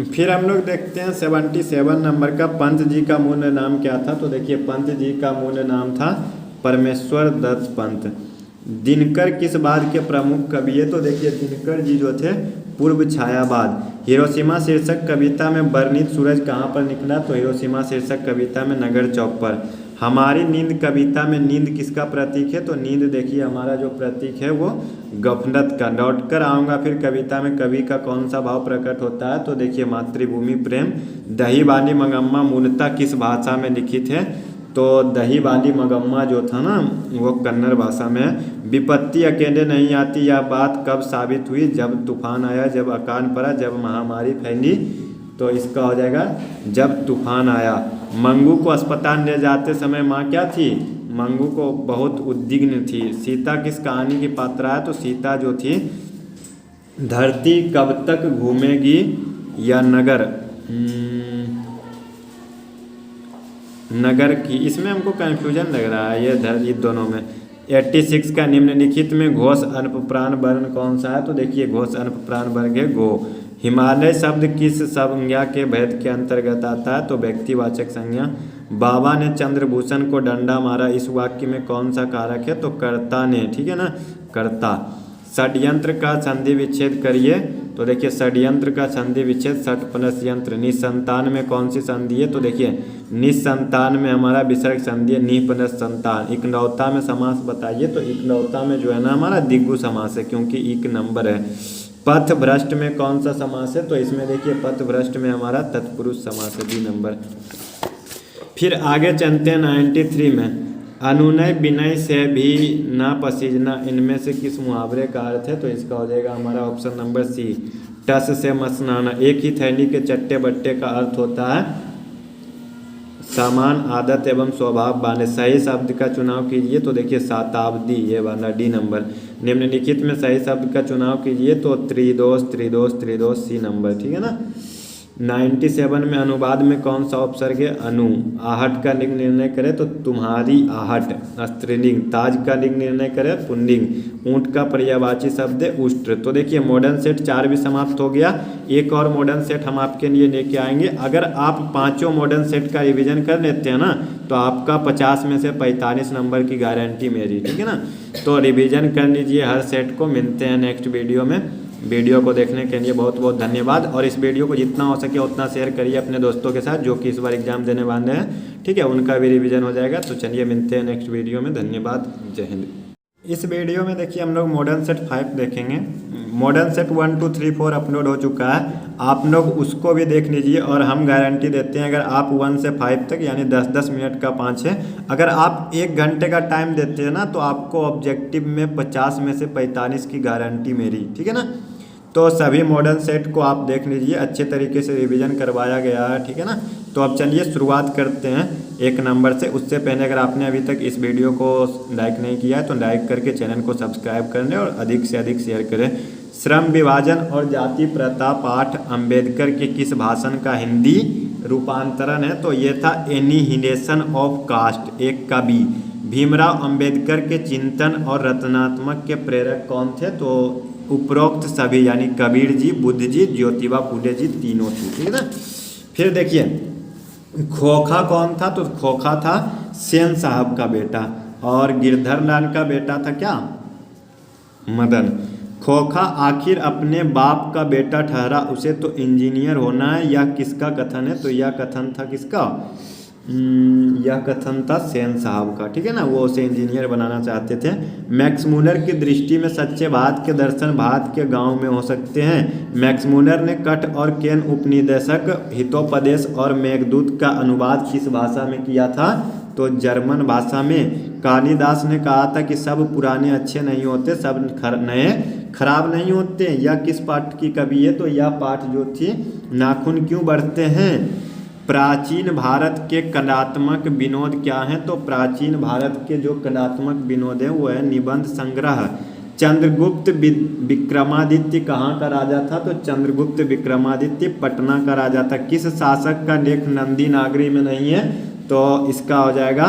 फिर हम लोग देखते हैं 77 नंबर का, पंत जी का मूल नाम क्या था? तो देखिए पंत जी का मूल नाम था परमेश्वर दत्त पंत। दिनकर किस बाद के प्रमुख कवि है? तो देखिए दिनकर जी जो थे पूर्व छायावाद। हिरोशिमा शीर्षक कविता में वर्णित सूरज कहाँ पर निकला? तो हिरोशिमा शीर्षक कविता में नगर चौक पर। हमारी नींद कविता में नींद किसका प्रतीक है? तो नींद देखिए हमारा जो प्रतीक है वो गफलत का। लौट कर आऊँगा फिर कविता में कवि का कौन सा भाव प्रकट होता है? तो देखिए मातृभूमि प्रेम। दही बाली मंगम्मा मूलतः किस भाषा में लिखित है? तो दही बाली मंगम्मा जो था ना वो कन्नड़ भाषा में है। विपत्ति अकेले नहीं आती, यह बात कब साबित हुई? जब तूफान आया, जब अकाल पड़ा, जब महामारी फैली। तो इसका हो जाएगा जब तूफान आया। मंगू को अस्पताल ले जाते समय माँ क्या थी? मंगू को बहुत उद्विग्न थी। सीता किस कहानी की पात्रा है? तो सीता जो थी धरती कब तक घूमेगी या नगर नगर की, इसमें हमको कंफ्यूजन लग रहा है ये दोनों में। 86 का निम्नलिखित में घोष अल्पप्राण वर्ण कौन सा है? तो देखिए घोष अल्पप्राण वर्ग है गो। हिमालय शब्द किस संज्ञा के भेद के अंतर्गत आता है? तो व्यक्तिवाचक संज्ञा। बाबा ने चंद्रभूषण को डंडा मारा, इस वाक्य में कौन सा कारक है? तो कर्ता ने, ठीक है ना, कर्ता। षड्यंत्र का संधि विच्छेद करिए। तो देखिए षड्यंत्र का संधि विच्छेद षट प्लस यंत्र। निसंतान में कौन सी संधि है? तो देखिए निसंतान में हमारा विसर्ग संधि है नि प्लस संतान। इकलौता में समास बताइए। तो इकलौता में जो है ना हमारा द्विगु समास है क्योंकि एक नंबर है। पथ भ्रष्ट में कौन सा समास है? तो इसमें देखिए पथ भ्रष्ट में हमारा तत्पुरुष समास है 2 नंबर। फिर आगे चलते हैं 93 में। अनुनय विनय से भी ना पसीजना, इनमें से किस मुहावरे का अर्थ है? तो इसका हो जाएगा हमारा ऑप्शन नंबर सी टस से मसनाना। एक ही थैली के चट्टे बट्टे का अर्थ होता है समान आदत एवं स्वभाव वाले। सही शब्द का चुनाव कीजिए। तो देखिए शताब्दी, ये वाला डी नंबर। निम्नलिखित में सही शब्द का चुनाव कीजिए। तो त्रिदोष त्रिदोष त्रिदोष सी नंबर, ठीक है ना। 97 में अनुवाद में कौन सा उपसर्ग है? अनु। आहट का लिंग निर्णय करे तो तुम्हारी आहट स्त्रीलिंग। ताज का लिंग निर्णय करे पुल्लिंग। ऊंट का पर्यायवाची शब्द है उष्ट्र। तो देखिए मॉडर्न सेट 4 भी समाप्त हो गया। एक और मॉडर्न सेट हम आपके लिए लेके आएंगे। अगर आप 5 मॉडर्न सेट का रिवीजन कर लेते हैं ना तो आपका 50 में से 45 नंबर की गारंटी मेरी, ठीक है ना। तो रिवीजन कर लीजिए हर सेट को। मिलते हैं नेक्स्ट वीडियो में। वीडियो को देखने के लिए बहुत बहुत धन्यवाद। और इस वीडियो को जितना हो सके उतना शेयर करिए अपने दोस्तों के साथ जो कि इस बार एग्जाम देने वाले हैं, ठीक है, उनका भी रिवीजन हो जाएगा। तो चलिए मिलते हैं नेक्स्ट वीडियो में। धन्यवाद, जय हिंद। इस वीडियो में देखिए हम लोग मॉडर्न सेट 5 देखेंगे। मॉडर्न सेट 1 2 3 4 अपलोड हो चुका है, आप लोग उसको भी देख लीजिए। और हम गारंटी देते हैं अगर आप 1 से 5 तक यानी 10-10 मिनट का 5 है, अगर आप 1 घंटे का टाइम देते हैं ना तो आपको ऑब्जेक्टिव में 50 में से 45 की गारंटी मेरी, ठीक है ना। तो सभी मॉडर्न सेट को आप देख लीजिए, अच्छे तरीके से रिवीजन करवाया गया है, ठीक है ना। तो अब चलिए शुरुआत करते हैं 1 नंबर से। उससे पहले अगर आपने अभी तक इस वीडियो को लाइक नहीं किया है तो लाइक करके चैनल को सब्सक्राइब कर लें और अधिक से अधिक शेयर करें। श्रम विभाजन और जाति प्रथा पाठ अंबेडकर के किस भाषण का हिंदी रूपांतरण है? तो ये था एनिहिलेशन ऑफ कास्ट, एक कवि। भीमराव अंबेडकर के चिंतन और रचनात्मक के प्रेरक कौन थे? तो उपरोक्त सभी यानी कबीर जी, बुद्ध जी, ज्योतिबा फुले जी, तीनों थे, ठीक है ना। फिर देखिए खोखा कौन था? तो खोखा था सेन साहब का बेटा। और गिरधर लाल का बेटा था क्या? मदन। खोखा आखिर अपने बाप का बेटा ठहरा, उसे तो इंजीनियर होना है, यह किसका कथन है? तो यह कथन था किसका? यह कथन था सेन साहब का, ठीक है ना। वो उसे इंजीनियर बनाना चाहते थे। मैक्स मूलर की दृष्टि में सच्चे भारत के दर्शन भारत के गांव में हो सकते हैं। मैक्स मूलर ने कट और केन उपनिदेशक, हितोपदेश और मेघदूत का अनुवाद किस भाषा में किया था? तो जर्मन भाषा में। कालिदास ने कहा था कि सब पुराने अच्छे नहीं होते, सब नए खराब नहीं होते। यह किस पाठ की कवि है? तो यह पाठ जो थी नाखून क्यों बढ़ते हैं। प्राचीन भारत के कलात्मक विनोद क्या हैं? तो प्राचीन भारत के जो कलात्मक विनोद है वो है निबंध संग्रह। चंद्रगुप्त विक्रमादित्य कहाँ का राजा था? तो चंद्रगुप्त विक्रमादित्य पटना का राजा था। किस शासक का लेख नंदी नागरी में नहीं है? तो इसका हो जाएगा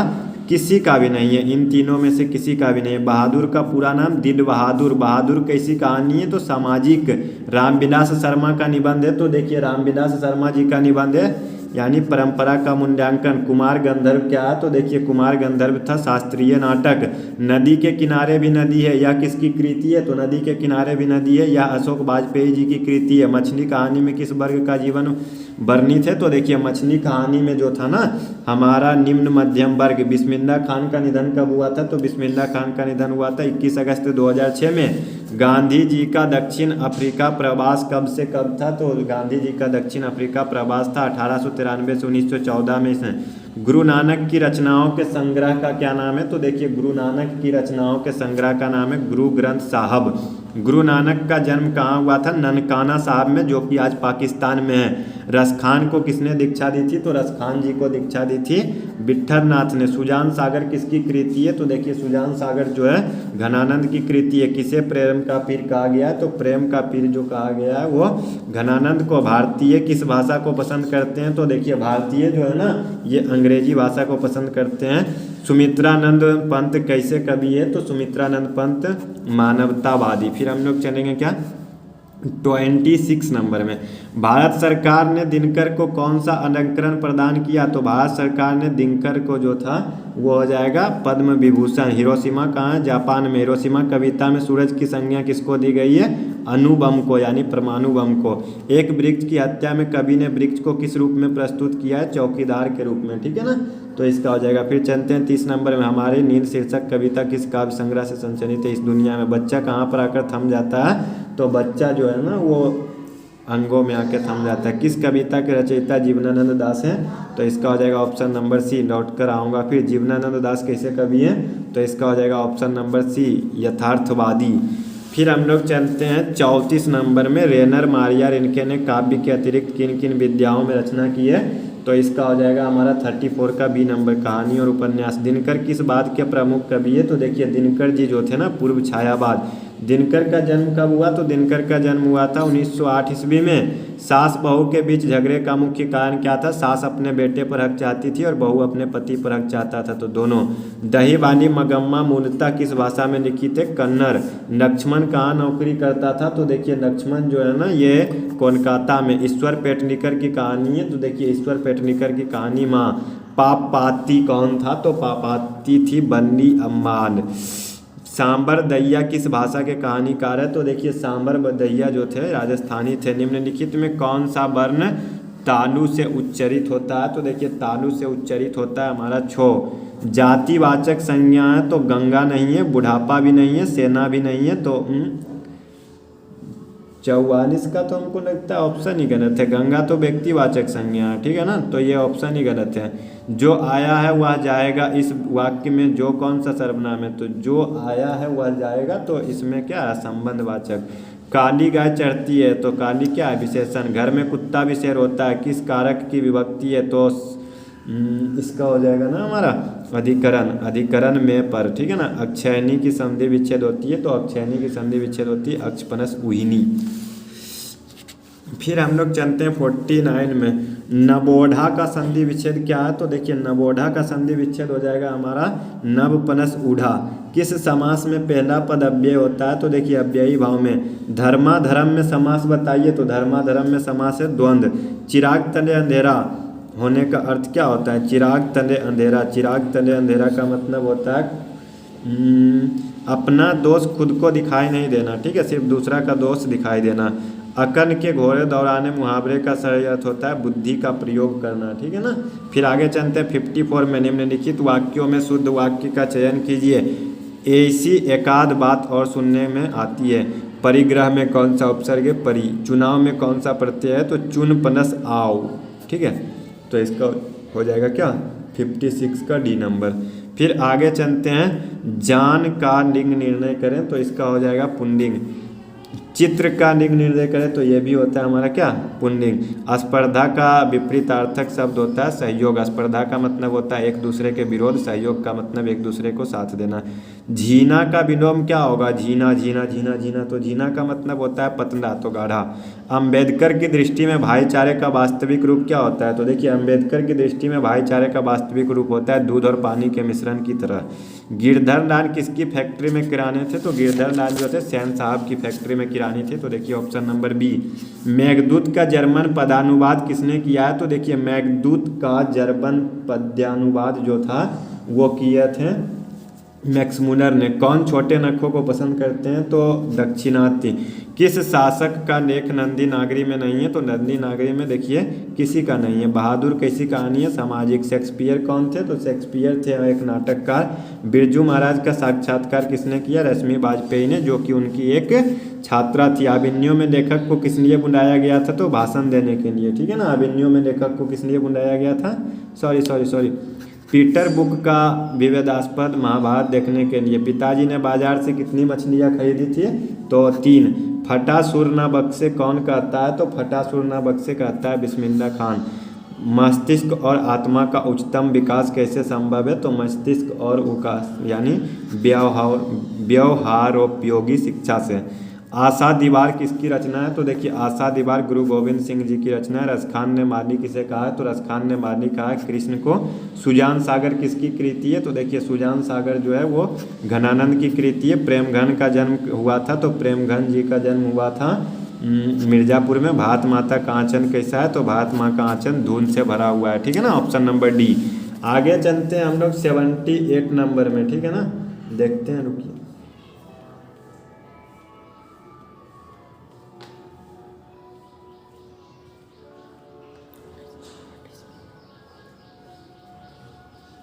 किसी का भी नहीं है, इन तीनों में से किसी का भी नहीं है। बहादुर का पूरा नाम दिल बहादुर। बहादुर कैसी कहानी है? तो सामाजिक। रामविलास शर्मा का निबंध है। तो देखिए रामविलास शर्मा जी का निबंध है यानी परंपरा का मूल्यांकन। कुमार गंधर्व क्या है, तो देखिए कुमार गंधर्व था शास्त्रीय नाटक। नदी के किनारे भी नदी है, यह किसकी कृति है, तो नदी के किनारे भी नदी है, यह अशोक वाजपेयी जी की कृति है। मछली कहानी में किस वर्ग का जीवन वर्णित है, तो देखिए मछली कहानी में जो था ना हमारा निम्न मध्यम वर्ग। बिस्मिल्लाह खान का निधन कब हुआ था, तो बिस्मिल्लाह खान का निधन हुआ था 21 अगस्त 2006 में। गांधी जी का दक्षिण अफ्रीका प्रवास कब से कब था, तो गांधी जी का दक्षिण अफ्रीका प्रवास था 1893 से 1914 में। इसमें गुरु नानक की रचनाओं के संग्रह का क्या नाम है, तो देखिए गुरु नानक की रचनाओं के संग्रह का नाम है गुरु ग्रंथ साहब। गुरु नानक का जन्म कहाँ हुआ था, ननकाना साहब में, जो कि आज पाकिस्तान में है। रसखान को किसने दीक्षा दी थी, तो रसखान जी को दीक्षा दी थी विट्ठल नाथ ने। सुजान सागर किसकी कृति है, तो देखिए सुजान सागर जो है घनानंद की कृति है। किसे प्रेम का पीर कहा गया है, तो प्रेम का पीर जो कहा गया है वो घनानंद को। भारतीय किस भाषा को पसंद करते हैं, तो देखिए भारतीय जो है ना ये अंग्रेजी भाषा को पसंद करते हैं। सुमित्रानंद पंत कैसे कवि है, तो सुमित्रानंद पंत मानवतावादी। फिर हम लोग चलेंगे क्या 26 नंबर में। भारत सरकार ने दिनकर को कौन सा अलंकरण प्रदान किया, तो भारत सरकार ने दिनकर को जो था वो हो जाएगा पद्म विभूषण। हिरोशिमा कहाँ है, जापान में। हिरोशिमा कविता में सूरज की संज्ञा किसको दी गई है, अणु बम को, यानी परमाणु बम को। एक वृक्ष की हत्या में कवि ने वृक्ष को किस रूप में प्रस्तुत किया है, चौकीदार के रूप में, ठीक है ना, तो इसका हो जाएगा। फिर चलते हैं 30 नंबर में। हमारी नींद शीर्षक कविता किस काव्य संग्रह से संचलित है, इस दुनिया में। बच्चा कहाँ पर आकर थम जाता है, तो बच्चा जो है ना वो अंगों में आके थम जाता है। किस कविता के रचयिता जीवनानंद दास हैं, तो इसका हो जाएगा ऑप्शन नंबर सी। लौट कर आऊँगा। फिर जीवनानंद दास कैसे कवि हैं, तो इसका हो जाएगा ऑप्शन नंबर सी यथार्थवादी। फिर हम लोग चलते हैं 34 नंबर में। रेनर मारिया रिन्के ने काव्य के अतिरिक्त किन किन विद्याओं में रचना की है, तो इसका हो जाएगा हमारा 34 का बी नंबर, कहानी और उपन्यास। दिनकर किस बात के प्रमुख कवि है, तो देखिए दिनकर जी जो थे ना पूर्व छायावाद। दिनकर का जन्म कब हुआ, तो दिनकर का जन्म हुआ था 1908 ईस्वी में। सास बहू के बीच झगड़े का मुख्य कारण क्या था, सास अपने बेटे पर हक चाहती थी और बहू अपने पति पर हक चाहता था, तो दोनों। दही वाली मगम्मा मूलतः किस भाषा में लिखी थे, कन्नड़। लक्ष्मण कहाँ नौकरी करता था, तो देखिए लक्ष्मण जो है ना ये कोलकाता में। ईश्वर पेटनिकर की कहानी है, तो देखिए ईश्वर पेटनिकर की कहानी माँ। पापाती कौन था, तो पापाती थी बन्नी अम्माल। सांबर दैया किस भाषा के कहानीकार है, तो देखिए सांबर दैया जो थे राजस्थानी थे। निम्नलिखित में कौन सा वर्ण तालु से उच्चरित होता है, तो देखिए तालु से उच्चरित होता है हमारा छो। जातिवाचक संज्ञा है, तो गंगा नहीं है, बुढ़ापा भी नहीं है, सेना भी नहीं है, तो 44 का तो हमको लगता है ऑप्शन ही गलत है। गंगा तो व्यक्तिवाचक संज्ञा है, ठीक है ना, तो ये ऑप्शन ही गलत है। जो आया है वह जाएगा, इस वाक्य में जो कौन सा सर्वनाम है, तो जो आया है वह जाएगा, तो इसमें क्या है संबंधवाचक। काली गाय चढ़ती है, तो काली क्या है विशेषण। घर में कुत्ता भी शेर होता है, किस कारक की विभक्ति है, तो इसका हो जाएगा ना हमारा अधिकरण। अधिकरण में पर, ठीक है ना। अक्षयनी की संधि विच्छेद होती है, तो अक्षयनी की संधि विच्छेद होती है अक्षपनस उहिनी। फिर हम लोग चलते हैं 49 में। नवोढ़ा का संधि विच्छेद क्या है, तो देखिए नवोढ़ा का संधि विच्छेद हो जाएगा हमारा नवपनस ऊढ़ा। किस समास में पहला पद अव्यय होता है, तो देखिए अव्ययी भाव में। धर्माधर्म में समास बताइए, तो धर्माधर्म में समास है द्वंद्व। चिराग तले अंधेरा होने का अर्थ क्या होता है, चिराग तले अंधेरा। चिराग तले अंधेरा का मतलब होता है अपना दोष खुद को दिखाई नहीं देना, ठीक है, सिर्फ दूसरा का दोष दिखाई देना। अकन के घोड़े दौड़ाने मुहावरे का सही अर्थ होता है बुद्धि का प्रयोग करना, ठीक है ना। फिर आगे चलते हैं 54 में। निम्नलिखित वाक्यों में शुद्ध वाक्य का चयन कीजिए। ऐसी एकाध बात और सुनने में आती है। परिग्रह में कौन सा उपसर्ग है, परि। चुनाव में कौन सा प्रत्यय है, तो चुन पनस आओ, ठीक है, तो इसका हो जाएगा क्या 56 का डी नंबर। फिर आगे चलते हैं जान का लिंग निर्णय करें, तो इसका हो जाएगा पुल्लिंग। चित्र का लिंग निर्णय करें, तो ये भी होता है हमारा क्या पुल्लिंग। स्पर्धा का विपरीतार्थक शब्द होता है सहयोग। स्पर्धा का मतलब होता है एक दूसरे के विरोध, सहयोग का मतलब एक दूसरे को साथ देना। झीना का विलोम क्या होगा, झीना झीना झीना झीना, तो झीना का मतलब होता है पतला, तो गाढ़ा। अम्बेडकर की दृष्टि में भाईचारे का वास्तविक रूप क्या होता है, तो देखिए अम्बेडकर की दृष्टि में भाईचारे का वास्तविक रूप होता है दूध और पानी के मिश्रण की तरह। गिरधर लाल किसकी फैक्ट्री में किराने थे? तो गिरधर लाल जो थे सेन साहब की फैक्ट्री में किरानी थे। तो देखिए ऑप्शन नंबर बी। मेघदूत का जर्मन पदानुवाद किसने किया है? तो देखिए मेघदूत का जर्मन पद्यानुवाद जो था वो किए थे मैक्स मुलर ने। कौन छोटे नखों को पसंद करते हैं? तो दक्षिणाती। किस शासक का लेख नंदी नागरी में नहीं है? तो नंदी नागरी में देखिए किसी का नहीं है। बहादुर कैसी कहानी है? सामाजिक। शेक्सपियर कौन थे? तो शेक्सपियर थे एक नाटककार। बिरजू महाराज का साक्षात्कार किसने किया? रश्मि बाजपेयी ने, जो कि उनकी एक छात्रा थी। अभिमन्यु में लेखक को किस लिए बुलाया गया था? तो भाषण देने के लिए, ठीक है ना। अभिमन्यु में लेखक को किस लिए बुलाया गया था? सॉरी पीटर बुक का विवादास्पद महाभारत देखने के लिए। पिताजी ने बाजार से कितनी मछलियाँ खरीदी थी? तो 3। फटासुर न बख्शे कौन कहता है? तो फटासुर न बख्शे कहता है बिस्मिल्लाह खान। मस्तिष्क और आत्मा का उच्चतम विकास कैसे संभव है? तो मस्तिष्क और विकास यानी व्यवहारोपयोगी शिक्षा से। आशा दीवार किसकी रचना है? तो देखिए आशा दीवार गुरु गोविंद सिंह जी की रचना है। रसखान ने मारनी किसे कहा है? तो रसखान ने मारनी कहा है कृष्ण को। सुजान सागर किसकी कृति है? तो देखिए सुजान सागर जो है वो घनानंद की कृति है। प्रेमघन का जन्म हुआ था? तो प्रेमघन जी का जन्म हुआ था मिर्जापुर में। भारत माता का आंचल कैसा है? तो भारत माँ का आंचल धूल से भरा हुआ है, ठीक है ना। Option number D. आगे चलते हैं हम लोग 78 नंबर में, ठीक है ना। देखते हैं, रुकिए।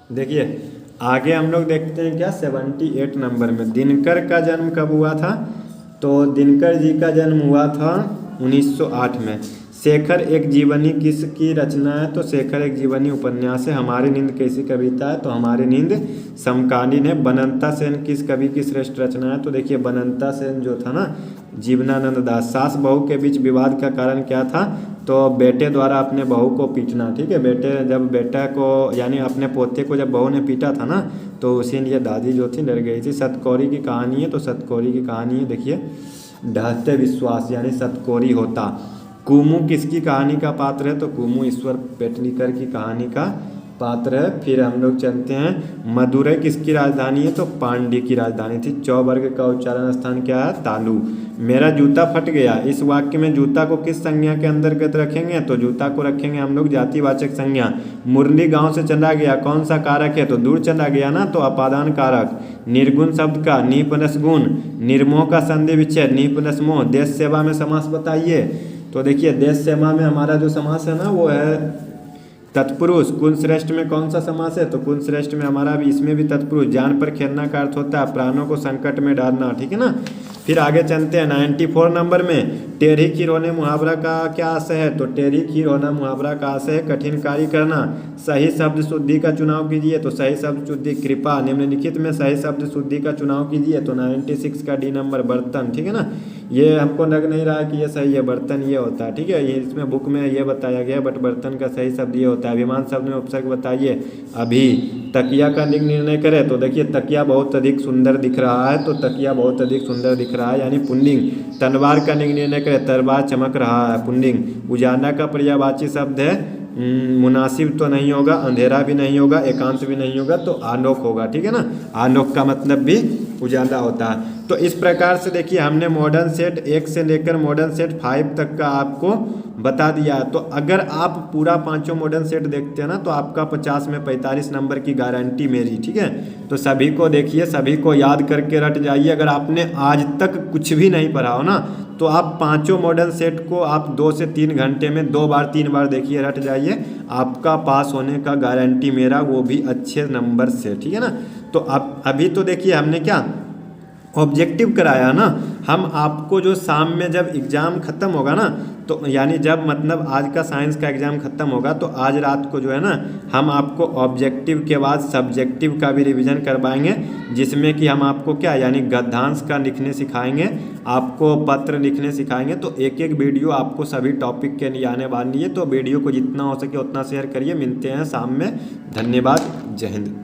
देखिए आगे हम लोग देखते हैं क्या 78 नंबर में। दिनकर का जन्म कब हुआ था? तो दिनकर जी का जन्म हुआ था 1908 में। शेखर एक जीवनी किसकी रचना है? तो शेखर एक जीवनी उपन्यास है। हमारी नींद कैसी कविता है? तो हमारी नींद समकालीन है। बनंता सेन किस कवि की श्रेष्ठ रचना है? तो देखिए बनंता सेन जो था ना जीवनानंद दास। सास बहू के बीच विवाद का कारण क्या था? तो बेटे द्वारा अपने बहू को पीटना, ठीक है। जब बेटा को यानी अपने पोते को जब बहू ने पीटा था ना, तो इसीलिए दादी जो थी डर गई थी। सतकौरी की कहानी है। तो सतकौरी की कहानी है देखिए ढहते विश्वास यानी सतकौरी होता। कुमू किसकी कहानी का पात्र है? तो कुमू ईश्वर पेटलीकर की कहानी का पात्र है। फिर हम लोग चलते हैं मदुरै किसकी राजधानी है? तो पांड्य की राजधानी थी। चौवर्ग का उच्चारण स्थान क्या है? तालु। मेरा जूता फट गया, इस वाक्य में जूता को किस संज्ञा के अंतर्गत रखेंगे? तो जूता को रखेंगे हम लोग जातिवाचक संज्ञा। मुरली गांव से चला गया, कौन सा कारक है? तो दूर चला गया ना, तो अपादान कारक। निर्गुण शब्द का नि प्लस गुण। निर्मोह का संधि विच्छेद नि प्लस मोह। देश सेवा में समास बताइए। तो देखिए देश सेवा में हमारा जो समास है ना वो है तत्पुरुष। कुलश्रेष्ठ में कौन सा समास है? तो कुलश्रेष्ठ में हमारा भी इसमें भी तत्पुरुष। जान पर खेलना का अर्थ होता है प्राणों को संकट में डालना, ठीक है ना। फिर आगे चलते हैं 94 नंबर में। टेढ़ी खीर होने मुहावरा का क्या आशय है? तो टेढ़ी खीर होना मुहावरा का आशय है कठिन कार्य करना। सही शब्द शुद्धि का चुनाव कीजिए। तो सही शब्द शुद्धि कृपा। निम्नलिखित में सही शब्द शुद्धि का चुनाव कीजिए। तो 96 का डी नंबर बर्तन, ठीक है ना। ये हमको लग नहीं रहा कि ये सही है, बर्तन ये होता है, ठीक है। ये इसमें बुक में ये बताया गया बट बर्तन का सही शब्द ये होता है। अभिमान शब्द में उपसर्ग बताइए। अभी तकिया का लिंग निर्णय करें। तो देखिए तकिया बहुत अधिक सुंदर दिख रहा है। तो तकिया बहुत अधिक सुंदर दिख रहा है यानी पुल्लिंग। तलवार का लिंग निर्णय करें। तलवार चमक रहा है, पुल्लिंग। उजाला का पर्यायवाची शब्द है मुनासिब तो नहीं होगा, अंधेरा भी नहीं होगा, एकांत भी नहीं होगा, तो आलोक होगा, ठीक है ना। आलोक का मतलब भी उजाला होता है। तो इस प्रकार से देखिए हमने मॉडर्न सेट 1 से लेकर मॉडर्न सेट 5 तक का आपको बता दिया है। तो अगर आप पूरा 5 मॉडर्न सेट देखते हैं ना तो आपका 50 में 45 नंबर की गारंटी मेरी, ठीक है। तो सभी को देखिए, सभी को याद करके रट जाइए। अगर आपने आज तक कुछ भी नहीं पढ़ा हो ना तो आप 5 मॉडर्न सेट को आप 2 से 3 घंटे में 2 बार 3 बार देखिए, रट जाइए। आपका पास होने का गारंटी मेरा, वो भी अच्छे नंबर से, ठीक है ना। तो अब अभी तो देखिए हमने क्या ऑब्जेक्टिव कराया ना। हम आपको जो शाम में जब एग्ज़ाम ख़त्म होगा ना तो यानी जब मतलब आज का साइंस का एग्ज़ाम ख़त्म होगा तो आज रात को जो है ना हम आपको ऑब्जेक्टिव के बाद सब्जेक्टिव का भी रिवीजन करवाएंगे, जिसमें कि हम आपको क्या यानी गद्यांश का लिखने सिखाएंगे, आपको पत्र लिखने सिखाएंगे। तो एक एक वीडियो आपको सभी टॉपिक के लिए आने वाली है। तो वीडियो को जितना हो सके उतना शेयर करिए। मिलते हैं शाम में। धन्यवाद। जय हिंद।